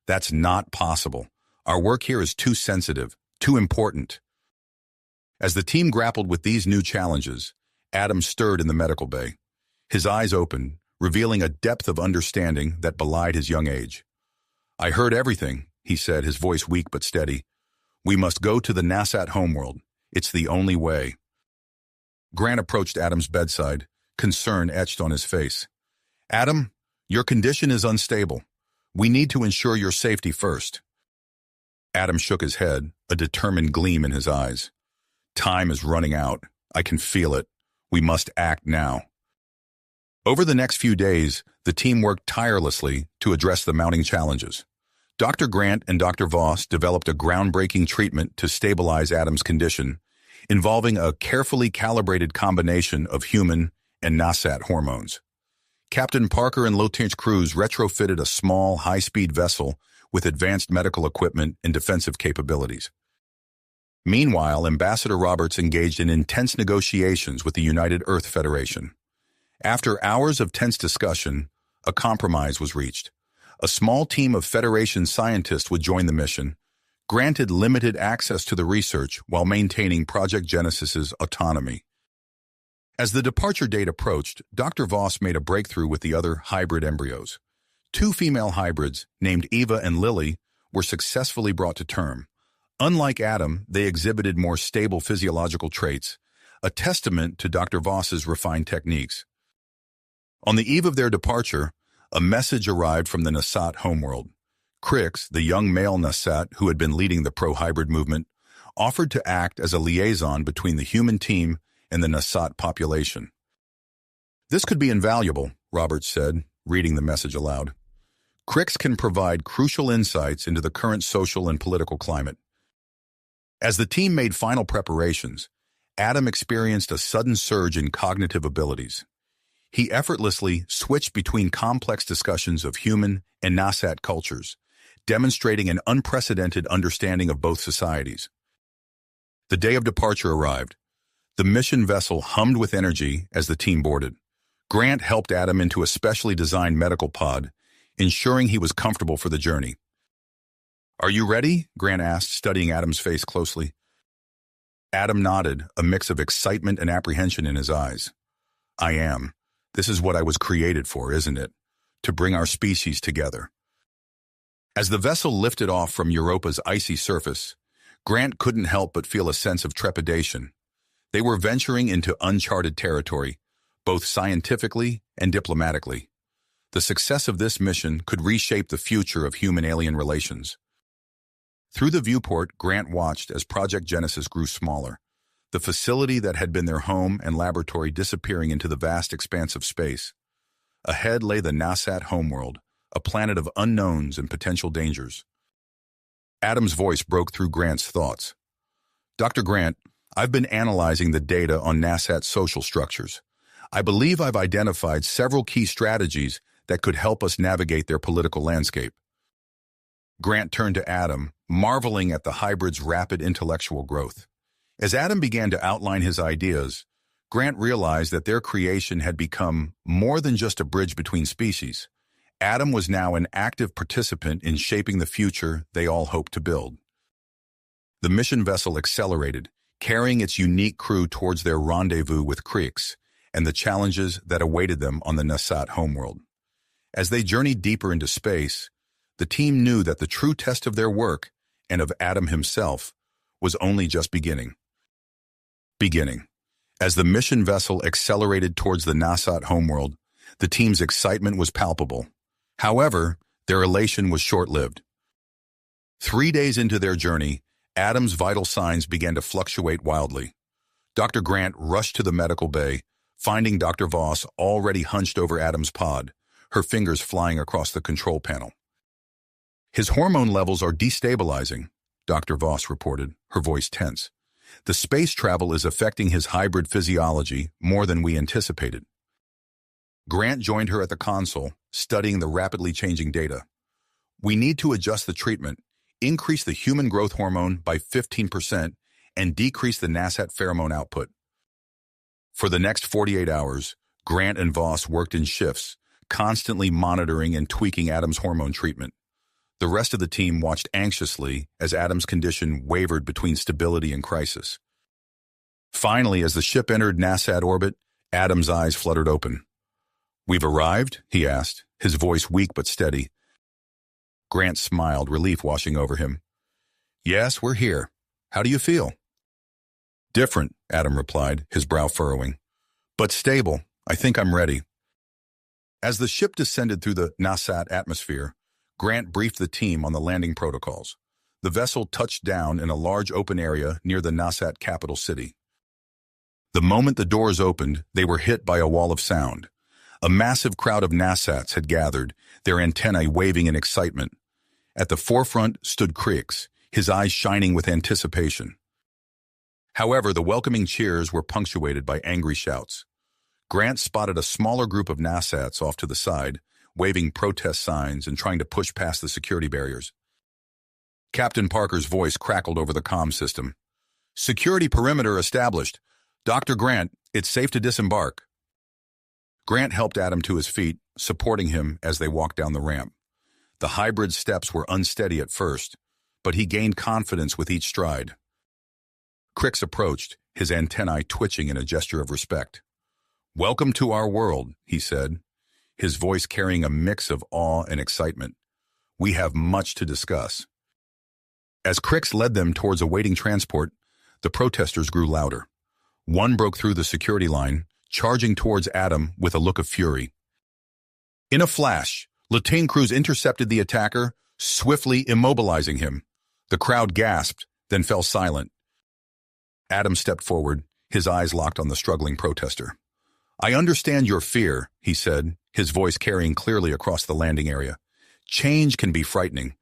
"That's not possible. Our work here is too sensitive, too important." As the team grappled with these new challenges, Adam stirred in the medical bay. His eyes opened, revealing a depth of understanding that belied his young age. "I heard everything," he said, his voice weak but steady. "We must go to the Nasat homeworld. It's the only way." Grant approached Adam's bedside, concern etched on his face. Adam, your condition is unstable. We need to ensure your safety first. Adam shook his head, a determined gleam in his eyes. Time is running out. I can feel it. We must act now. Over the next few days, the team worked tirelessly to address the mounting challenges. Dr. Grant and Dr. Voss developed a groundbreaking treatment to stabilize Adam's condition, involving a carefully calibrated combination of human and NASAT hormones. Captain Parker and Lieutenant Cruz retrofitted a small, high-speed vessel with advanced medical equipment and defensive capabilities. Meanwhile, Ambassador Roberts engaged in intense negotiations with the United Earth Federation. After hours of tense discussion, a compromise was reached. A small team of Federation scientists would join the mission, granted limited access to the research while maintaining Project Genesis's autonomy. As the departure date approached, Dr. Voss made a breakthrough with the other hybrid embryos. 2 female hybrids, named Eva and Lily, were successfully brought to term. Unlike Adam, they exhibited more stable physiological traits, a testament to Dr. Voss's refined techniques. On the eve of their departure, a message arrived from the NASAT homeworld. Crix, the young male NASAT who had been leading the pro-hybrid movement, offered to act as a liaison between the human team and the NASAT population. This could be invaluable, Roberts said, reading the message aloud. Crix can provide crucial insights into the current social and political climate. As the team made final preparations, Adam experienced a sudden surge in cognitive abilities. He effortlessly switched between complex discussions of human and NASAT cultures, demonstrating an unprecedented understanding of both societies. The day of departure arrived. The mission vessel hummed with energy as the team boarded. Grant helped Adam into a specially designed medical pod, ensuring he was comfortable for the journey. Are you ready? Grant asked, studying Adam's face closely. Adam nodded, a mix of excitement and apprehension in his eyes. I am. This is what I was created for, isn't it? To bring our species together. As the vessel lifted off from Europa's icy surface, Grant couldn't help but feel a sense of trepidation. They were venturing into uncharted territory, both scientifically and diplomatically. The success of this mission could reshape the future of human-alien relations. Through the viewport, Grant watched as Project Genesis grew smaller, the facility that had been their home and laboratory disappearing into the vast expanse of space. Ahead lay the NASAT homeworld, a planet of unknowns and potential dangers. Adam's voice broke through Grant's thoughts. Dr. Grant, I've been analyzing the data on NASAT social structures. I believe I've identified several key strategies that could help us navigate their political landscape. Grant turned to Adam, marveling at the hybrid's rapid intellectual growth. As Adam began to outline his ideas, Grant realized that their creation had become more than just a bridge between species. Adam was now an active participant in shaping the future they all hoped to build. The mission vessel accelerated, carrying its unique crew towards their rendezvous with Crix and the challenges that awaited them on the NASAT homeworld. As they journeyed deeper into space, the team knew that the true test of their work, and of Adam himself, was only just beginning. As the mission vessel accelerated towards the NASAT homeworld, the team's excitement was palpable. However, their elation was short-lived. 3 days into their journey, Adam's vital signs began to fluctuate wildly. Dr. Grant rushed to the medical bay, finding Dr. Voss already hunched over Adam's pod, her fingers flying across the control panel. His hormone levels are destabilizing, Dr. Voss reported, her voice tense. The space travel is affecting his hybrid physiology more than we anticipated. Grant joined her at the console, studying the rapidly changing data. We need to adjust the treatment, increase the human growth hormone by 15%, and decrease the NASAT pheromone output. For the next 48 hours, Grant and Voss worked in shifts, constantly monitoring and tweaking Adam's hormone treatment. The rest of the team watched anxiously as Adam's condition wavered between stability and crisis. Finally, as the ship entered NASAT orbit, Adam's eyes fluttered open. "We've arrived?" he asked, his voice weak but steady. Grant smiled, relief washing over him. "Yes, we're here. How do you feel?" Different, Adam replied, his brow furrowing. But stable. I think I'm ready. As the ship descended through the Nasat atmosphere, Grant briefed the team on the landing protocols. The vessel touched down in a large open area near the Nasat capital city. The moment the doors opened, they were hit by a wall of sound. A massive crowd of Nasats had gathered, their antennae waving in excitement. At the forefront stood Crix, his eyes shining with anticipation. However, the welcoming cheers were punctuated by angry shouts. Grant spotted a smaller group of Nasats off to the side, waving protest signs and trying to push past the security barriers. Captain Parker's voice crackled over the comm system. "Security perimeter established. Dr. Grant, it's safe to disembark." Grant helped Adam to his feet, supporting him as they walked down the ramp. The hybrid steps were unsteady at first, but he gained confidence with each stride. Crix approached, his antennae twitching in a gesture of respect. "Welcome to our world," he said, his voice carrying a mix of awe and excitement. "We have much to discuss." As Crix led them towards a waiting transport, the protesters grew louder. One broke through the security line, charging towards Adam with a look of fury. In a flash, Latane Cruz intercepted the attacker, swiftly immobilizing him. The crowd gasped, then fell silent. Adam stepped forward, his eyes locked on the struggling protester. "I understand your fear," he said, his voice carrying clearly across the landing area. "Change can be frightening,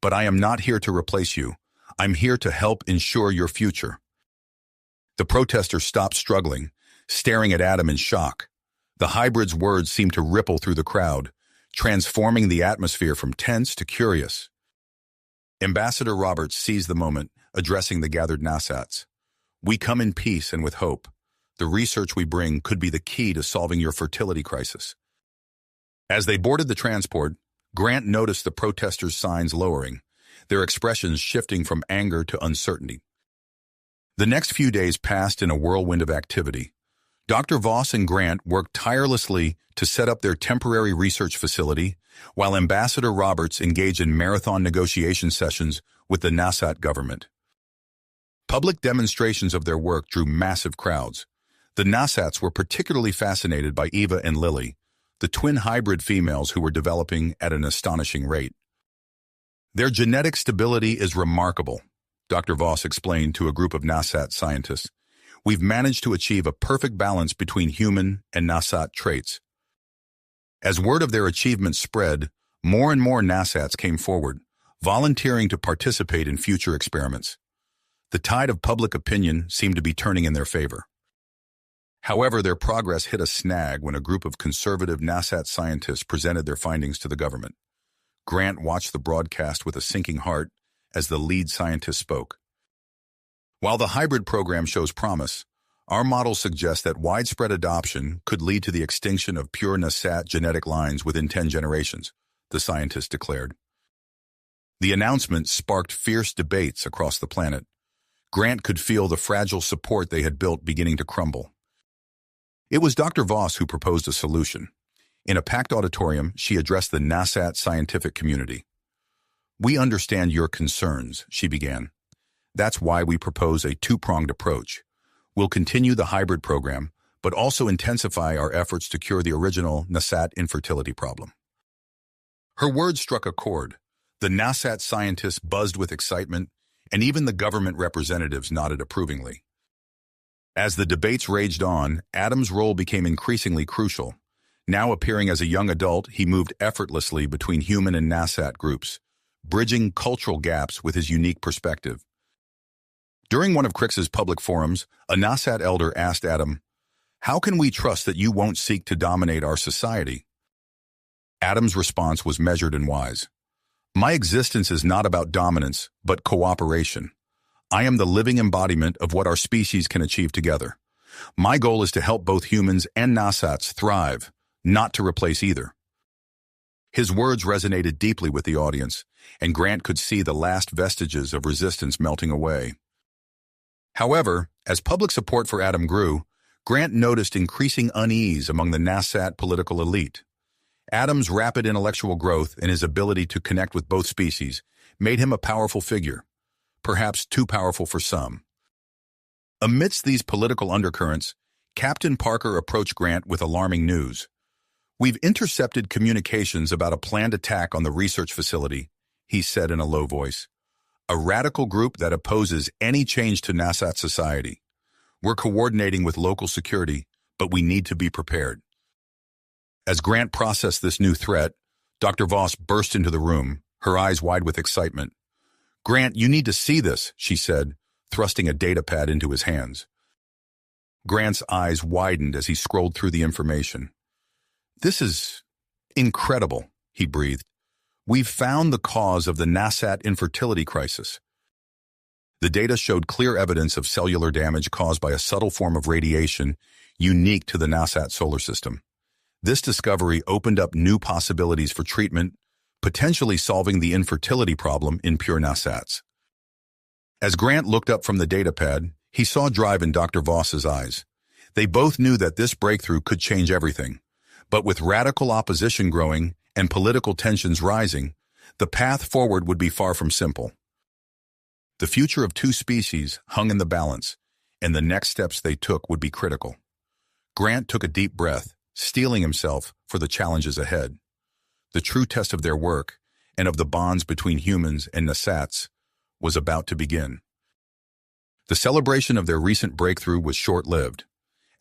but I am not here to replace you. I'm here to help ensure your future." The protester stopped struggling, staring at Adam in shock. The hybrid's words seemed to ripple through the crowd, transforming the atmosphere from tense to curious. Ambassador Roberts seized the moment, addressing the gathered Nasats. "We come in peace and with hope. The research we bring could be the key to solving your fertility crisis." As they boarded the transport, Grant noticed the protesters' signs lowering, their expressions shifting from anger to uncertainty. The next few days passed in a whirlwind of activity. Dr. Voss and Grant worked tirelessly to set up their temporary research facility, while Ambassador Roberts engaged in marathon negotiation sessions with the Nasat government. Public demonstrations of their work drew massive crowds. The Nasats were particularly fascinated by Eva and Lily, the twin hybrid females who were developing at an astonishing rate. "Their genetic stability is remarkable," Dr. Voss explained to a group of Nasat scientists. "We've managed to achieve a perfect balance between human and Nasat traits." As word of their achievements spread, more and more Nasats came forward, volunteering to participate in future experiments. The tide of public opinion seemed to be turning in their favor. However, their progress hit a snag when a group of conservative Nasat scientists presented their findings to the government. Grant watched the broadcast with a sinking heart as the lead scientist spoke. "While the hybrid program shows promise, our models suggest that widespread adoption could lead to the extinction of pure Nasat genetic lines within 10 generations, the scientist declared. The announcement sparked fierce debates across the planet. Grant could feel the fragile support they had built beginning to crumble. It was Dr. Voss who proposed a solution. In a packed auditorium, she addressed the Nasat scientific community. "We understand your concerns," she began. "That's why we propose a two-pronged approach. We'll continue the hybrid program, but also intensify our efforts to cure the original Nasat infertility problem." Her words struck a chord. The Nasat scientists buzzed with excitement, and even the government representatives nodded approvingly. As the debates raged on, Adam's role became increasingly crucial. Now appearing as a young adult, he moved effortlessly between human and Nasat groups, bridging cultural gaps with his unique perspective. During one of Crix's public forums, a Nasat elder asked Adam, "How can we trust that you won't seek to dominate our society?" Adam's response was measured and wise. "My existence is not about dominance, but cooperation. I am the living embodiment of what our species can achieve together. My goal is to help both humans and Nasats thrive, not to replace either." His words resonated deeply with the audience, and Grant could see the last vestiges of resistance melting away. However, as public support for Adam grew, Grant noticed increasing unease among the Nasat political elite. Adam's rapid intellectual growth and his ability to connect with both species made him a powerful figure, perhaps too powerful for some. Amidst these political undercurrents, Captain Parker approached Grant with alarming news. "We've intercepted communications about a planned attack on the research facility," he said in a low voice. "A radical group that opposes any change to Nasat society. We're coordinating with local security, but we need to be prepared." As Grant processed this new threat, Dr. Voss burst into the room, her eyes wide with excitement. "Grant, you need to see this," she said, thrusting a datapad into his hands. Grant's eyes widened as he scrolled through the information. "This is incredible," he breathed. "We've found the cause of the Nasat infertility crisis." The data showed clear evidence of cellular damage caused by a subtle form of radiation unique to the Nasat solar system. This discovery opened up new possibilities for treatment, potentially solving the infertility problem in pure Nasats. As Grant looked up from the datapad, he saw drive in Dr. Voss's eyes. They both knew that this breakthrough could change everything. But with radical opposition growing and political tensions rising, the path forward would be far from simple. The future of two species hung in the balance, and the next steps they took would be critical. Grant took a deep breath, steeling himself for the challenges ahead. The true test of their work, and of the bonds between humans and Nasats, was about to begin. The celebration of their recent breakthrough was short-lived.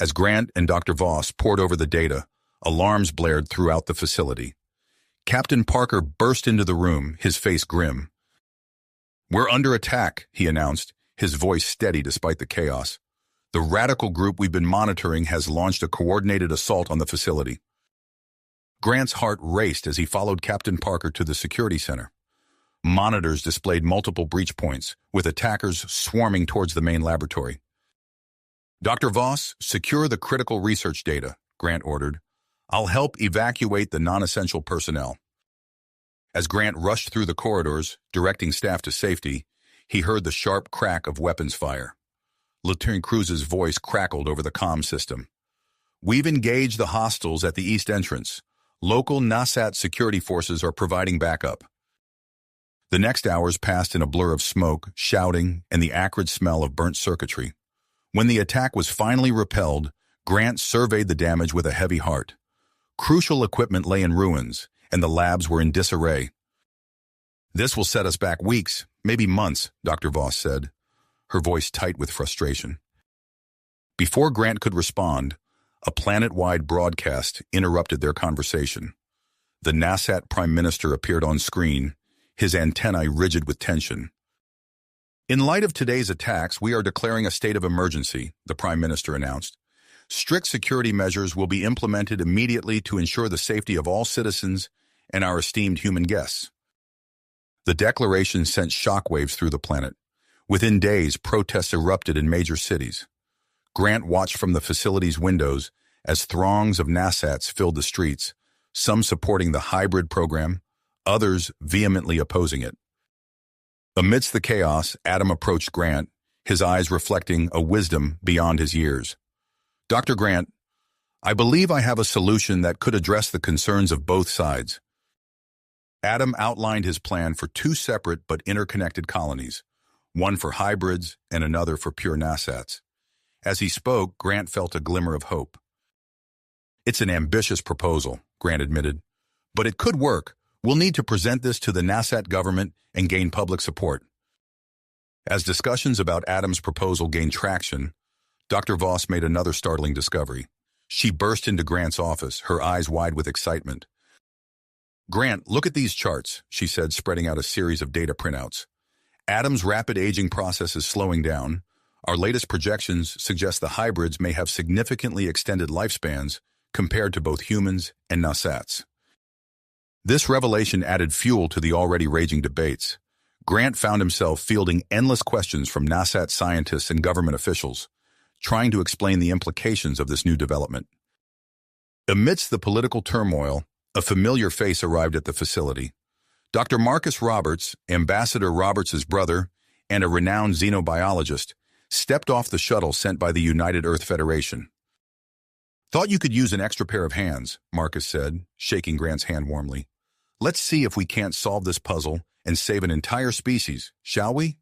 As Grant and Dr. Voss pored over the data, alarms blared throughout the facility. Captain Parker burst into the room, his face grim. "We're under attack," he announced, his voice steady despite the chaos. "The radical group we've been monitoring has launched a coordinated assault on the facility." Grant's heart raced as he followed Captain Parker to the security center. Monitors displayed multiple breach points, with attackers swarming towards the main laboratory. "Dr. Voss, secure the critical research data," Grant ordered. "I'll help evacuate the non-essential personnel." As Grant rushed through the corridors, directing staff to safety, he heard the sharp crack of weapons fire. Lieutenant Cruz's voice crackled over the comm system. "We've engaged the hostiles at the east entrance. Local Nasat security forces are providing backup." The next hours passed in a blur of smoke, shouting, and the acrid smell of burnt circuitry. When the attack was finally repelled, Grant surveyed the damage with a heavy heart. Crucial equipment lay in ruins, and the labs were in disarray. "This will set us back weeks, maybe months," Dr. Voss said, her voice tight with frustration. Before Grant could respond, a planet-wide broadcast interrupted their conversation. The Nasat Prime Minister appeared on screen, his antennae rigid with tension. "In light of today's attacks, we are declaring a state of emergency," the Prime Minister announced. "Strict security measures will be implemented immediately to ensure the safety of all citizens and our esteemed human guests." The declaration sent shockwaves through the planet. Within days, protests erupted in major cities. Grant watched from the facility's windows as throngs of Nasats filled the streets, some supporting the hybrid program, others vehemently opposing it. Amidst the chaos, Adam approached Grant, his eyes reflecting a wisdom beyond his years. "Dr. Grant, I believe I have a solution that could address the concerns of both sides." Adam outlined his plan for two separate but interconnected colonies, one for hybrids and another for pure Nasats. As he spoke, Grant felt a glimmer of hope. "It's an ambitious proposal," Grant admitted, "but it could work. We'll need to present this to the Nasat government and gain public support." As discussions about Adam's proposal gained traction, Dr. Voss made another startling discovery. She burst into Grant's office, her eyes wide with excitement. "Grant, look at these charts," she said, spreading out a series of data printouts. "Adam's rapid aging process is slowing down. Our latest projections suggest the hybrids may have significantly extended lifespans compared to both humans and Nasats." This revelation added fuel to the already raging debates. Grant found himself fielding endless questions from Nasat scientists and government officials, trying to explain the implications of this new development. Amidst the political turmoil, a familiar face arrived at the facility. Dr. Marcus Roberts, Ambassador Roberts' brother, and a renowned xenobiologist, stepped off the shuttle sent by the United Earth Federation. "Thought you could use an extra pair of hands," Marcus said, shaking Grant's hand warmly. "Let's see if we can't solve this puzzle and save an entire species, shall we?"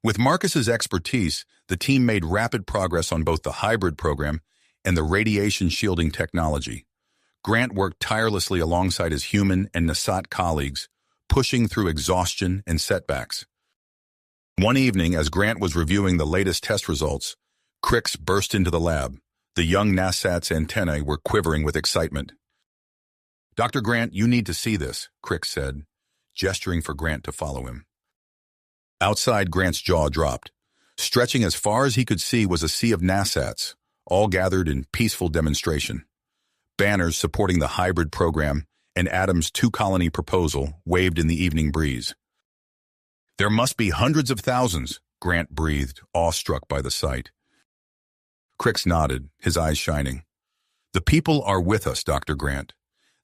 With Marcus's expertise, the team made rapid progress on both the hybrid program and the radiation shielding technology. Grant worked tirelessly alongside his human and Nasat colleagues, pushing through exhaustion and setbacks. One evening, as Grant was reviewing the latest test results, Crix burst into the lab. The young Nasat's antennae were quivering with excitement. "Dr. Grant, you need to see this," Crix said, gesturing for Grant to follow him. Outside, Grant's jaw dropped. Stretching as far as he could see was a sea of Nasats, all gathered in peaceful demonstration. Banners supporting the hybrid program and Adam's two-colony proposal waved in the evening breeze. "There must be hundreds of thousands," Grant breathed, awestruck by the sight. Crix nodded, his eyes shining. "The people are with us, Dr. Grant.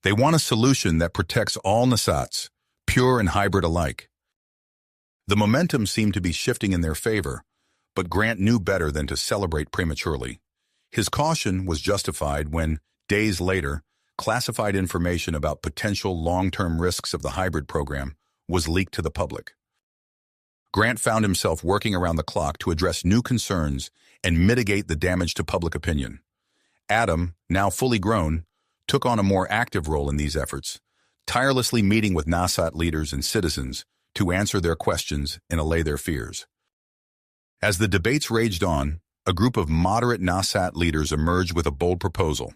They want a solution that protects all Nasats, pure and hybrid alike." The momentum seemed to be shifting in their favor, but Grant knew better than to celebrate prematurely. His caution was justified when, days later, classified information about potential long-term risks of the hybrid program was leaked to the public. Grant found himself working around the clock to address new concerns and mitigate the damage to public opinion. Adam, now fully grown, took on a more active role in these efforts, tirelessly meeting with Nasat leaders and citizens to answer their questions and allay their fears. As the debates raged on, a group of moderate Nasat leaders emerged with a bold proposal: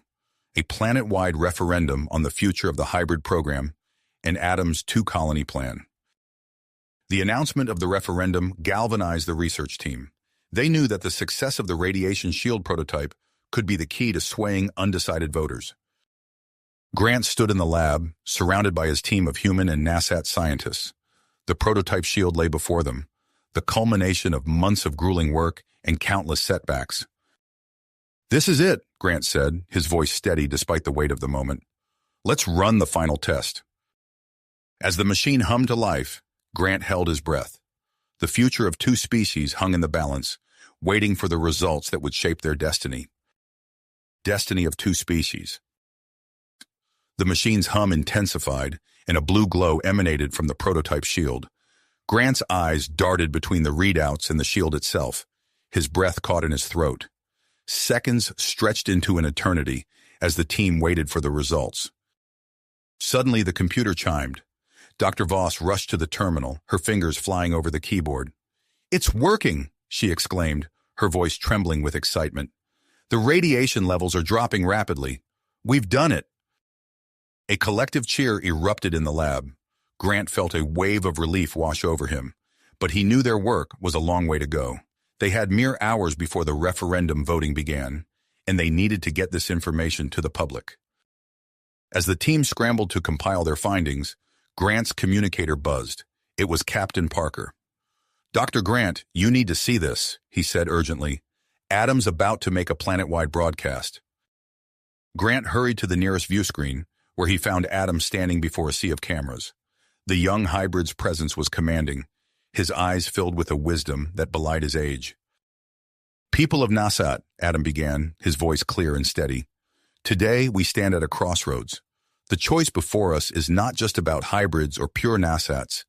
a planet-wide referendum on the future of the hybrid program and Adam's two-colony plan. The announcement of the referendum galvanized the research team. They knew that the success of the radiation shield prototype could be the key to swaying undecided voters. Grant stood in the lab, surrounded by his team of human and Nasat scientists. The prototype shield lay before them, the culmination of months of grueling work and countless setbacks. "This is it," Grant said, his voice steady despite the weight of the moment. "Let's run the final test." As the machine hummed to life, Grant held his breath. The future of two species hung in the balance, waiting for the results that would shape their destiny. Destiny of two species. The machine's hum intensified, and a blue glow emanated from the prototype shield. Grant's eyes darted between the readouts and the shield itself. His breath caught in his throat. Seconds stretched into an eternity as the team waited for the results. Suddenly, the computer chimed. Dr. Voss rushed to the terminal, her fingers flying over the keyboard. "It's working!" she exclaimed, her voice trembling with excitement. "The radiation levels are dropping rapidly. We've done it!" A collective cheer erupted in the lab. Grant felt a wave of relief wash over him, but he knew their work was a long way to go. They had mere hours before the referendum voting began, and they needed to get this information to the public. As the team scrambled to compile their findings, Grant's communicator buzzed. It was Captain Parker. "Dr. Grant, you need to see this," he said urgently. "Adam's about to make a planet-wide broadcast." Grant hurried to the nearest view screen, where he found Adam standing before a sea of cameras. The young hybrid's presence was commanding, his eyes filled with a wisdom that belied his age. "People of Nasat," Adam began, his voice clear and steady. "Today we stand at a crossroads. The choice before us is not just about hybrids or pure Nasats.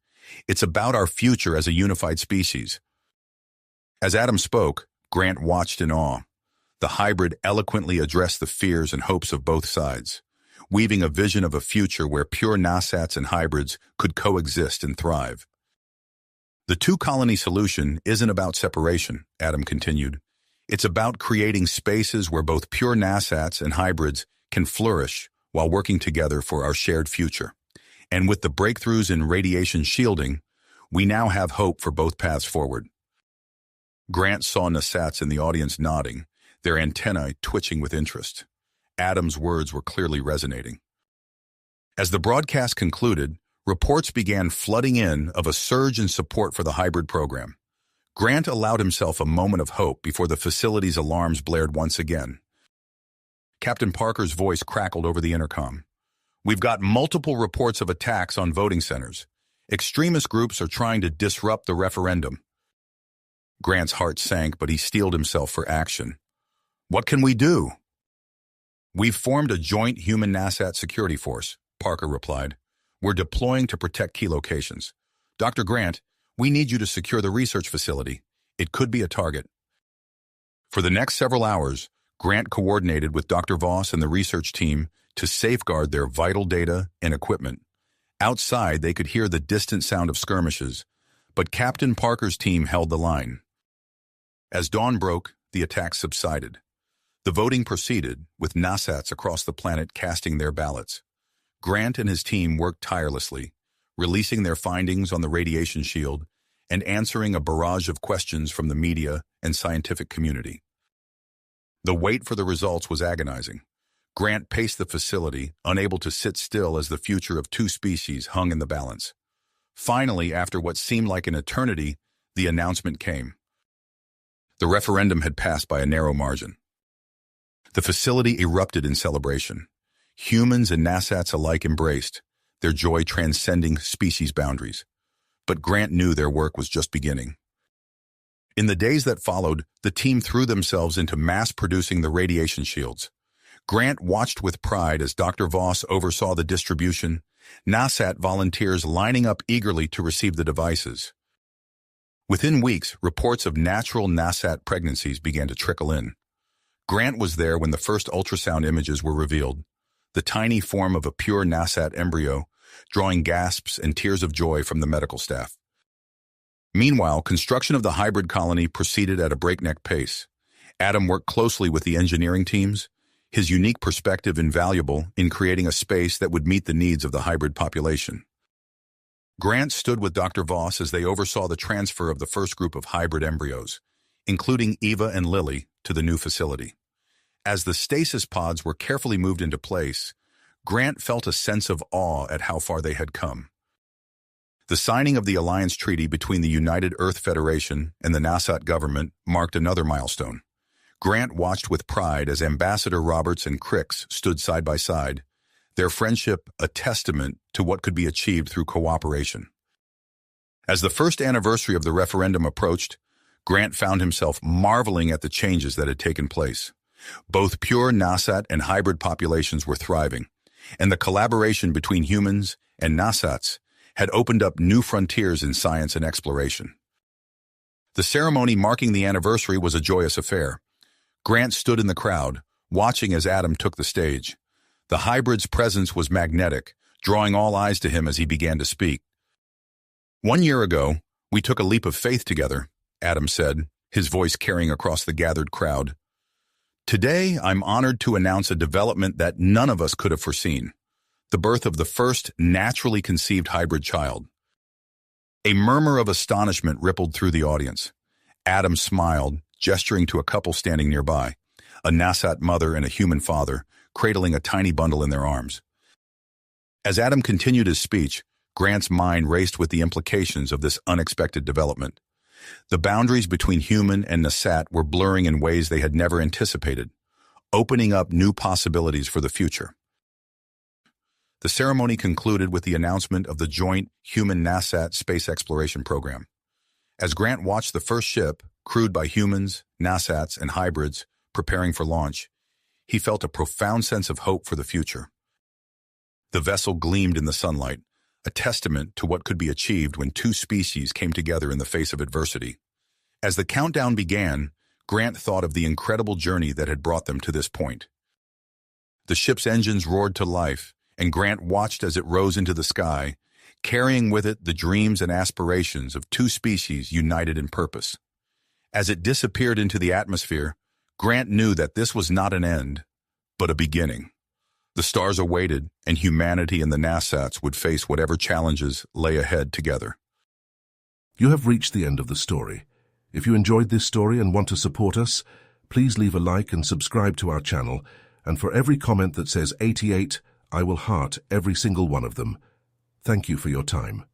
It's about our future as a unified species." As Adam spoke, Grant watched in awe. The hybrid eloquently addressed the fears and hopes of both sides, weaving a vision of a future where pure Nasats and hybrids could coexist and thrive. "The two-colony solution isn't about separation," Adam continued. "It's about creating spaces where both pure Nasats and hybrids can flourish while working together for our shared future. And with the breakthroughs in radiation shielding, we now have hope for both paths forward." Grant saw Nasats in the audience nodding, their antennae twitching with interest. Adam's words were clearly resonating. As the broadcast concluded, reports began flooding in of a surge in support for the hybrid program. Grant allowed himself a moment of hope before the facility's alarms blared once again. Captain Parker's voice crackled over the intercom. "We've got multiple reports of attacks on voting centers. Extremist groups are trying to disrupt the referendum." Grant's heart sank, but he steeled himself for action. "What can we do?" "We've formed a joint human Nasat security force," Parker replied. "We're deploying to protect key locations. Dr. Grant, We need you to secure the research facility. It could be a target. For the next several hours, Grant coordinated with Dr. Voss and the research team to safeguard their vital data and equipment. Outside, they could hear the distant sound of skirmishes, but Captain Parker's team held the line. As dawn broke, the attacks subsided. The voting proceeded, with NASATs across the planet casting their ballots. Grant and his team worked tirelessly, releasing their findings on the radiation shield and answering a barrage of questions from the media and scientific community. The wait for the results was agonizing. Grant paced the facility, unable to sit still as the future of two species hung in the balance. Finally, after what seemed like an eternity, the announcement came. The referendum had passed by a narrow margin. The facility erupted in celebration. Humans and NASATs alike embraced, their joy transcending species boundaries. But Grant knew their work was just beginning. In the days that followed, the team threw themselves into mass-producing the radiation shields. Grant watched with pride as Dr. Voss oversaw the distribution, NASAT volunteers lining up eagerly to receive the devices. Within weeks, reports of natural NASAT pregnancies began to trickle in. Grant was there when the first ultrasound images were revealed, the tiny form of a pure NASAT embryo, drawing gasps and tears of joy from the medical staff. Meanwhile, construction of the hybrid colony proceeded at a breakneck pace. Adam worked closely with the engineering teams, his unique perspective invaluable in creating a space that would meet the needs of the hybrid population. Grant stood with Dr. Voss as they oversaw the transfer of the first group of hybrid embryos, including Eva and Lily, to the new facility. As the stasis pods were carefully moved into place, Grant felt a sense of awe at how far they had come. The signing of the alliance treaty between the United Earth Federation and the NASAT government marked another milestone. Grant watched with pride as Ambassador Roberts and Cricks stood side by side, their friendship a testament to what could be achieved through cooperation. As the first anniversary of the referendum approached, Grant found himself marveling at the changes that had taken place. Both pure NASAT and hybrid populations were thriving, and the collaboration between humans and NASATs had opened up new frontiers in science and exploration. The ceremony marking the anniversary was a joyous affair. Grant stood in the crowd, watching as Adam took the stage. The hybrid's presence was magnetic, drawing all eyes to him as he began to speak. "1 year ago, we took a leap of faith together," Adam said, his voice carrying across the gathered crowd. "Today, I'm honored to announce a development that none of us could have foreseen, the birth of the first naturally conceived hybrid child." A murmur of astonishment rippled through the audience. Adam smiled, gesturing to a couple standing nearby, a NASAT mother and a human father, cradling a tiny bundle in their arms. As Adam continued his speech, Grant's mind raced with the implications of this unexpected development. The boundaries between human and NASAT were blurring in ways they had never anticipated, opening up new possibilities for the future. The ceremony concluded with the announcement of the joint human-NASAT space exploration program. As Grant watched the first ship, crewed by humans, NASATs, and hybrids, preparing for launch, he felt a profound sense of hope for the future. The vessel gleamed in the sunlight, a testament to what could be achieved when two species came together in the face of adversity. As the countdown began, Grant thought of the incredible journey that had brought them to this point. The ship's engines roared to life, and Grant watched as it rose into the sky, carrying with it the dreams and aspirations of two species united in purpose. As it disappeared into the atmosphere, Grant knew that this was not an end, but a beginning. The stars awaited, and humanity and the NASATs would face whatever challenges lay ahead together. You have reached the end of the story. If you enjoyed this story and want to support us, please leave a like and subscribe to our channel, and for every comment that says 88, I will heart every single one of them. Thank you for your time.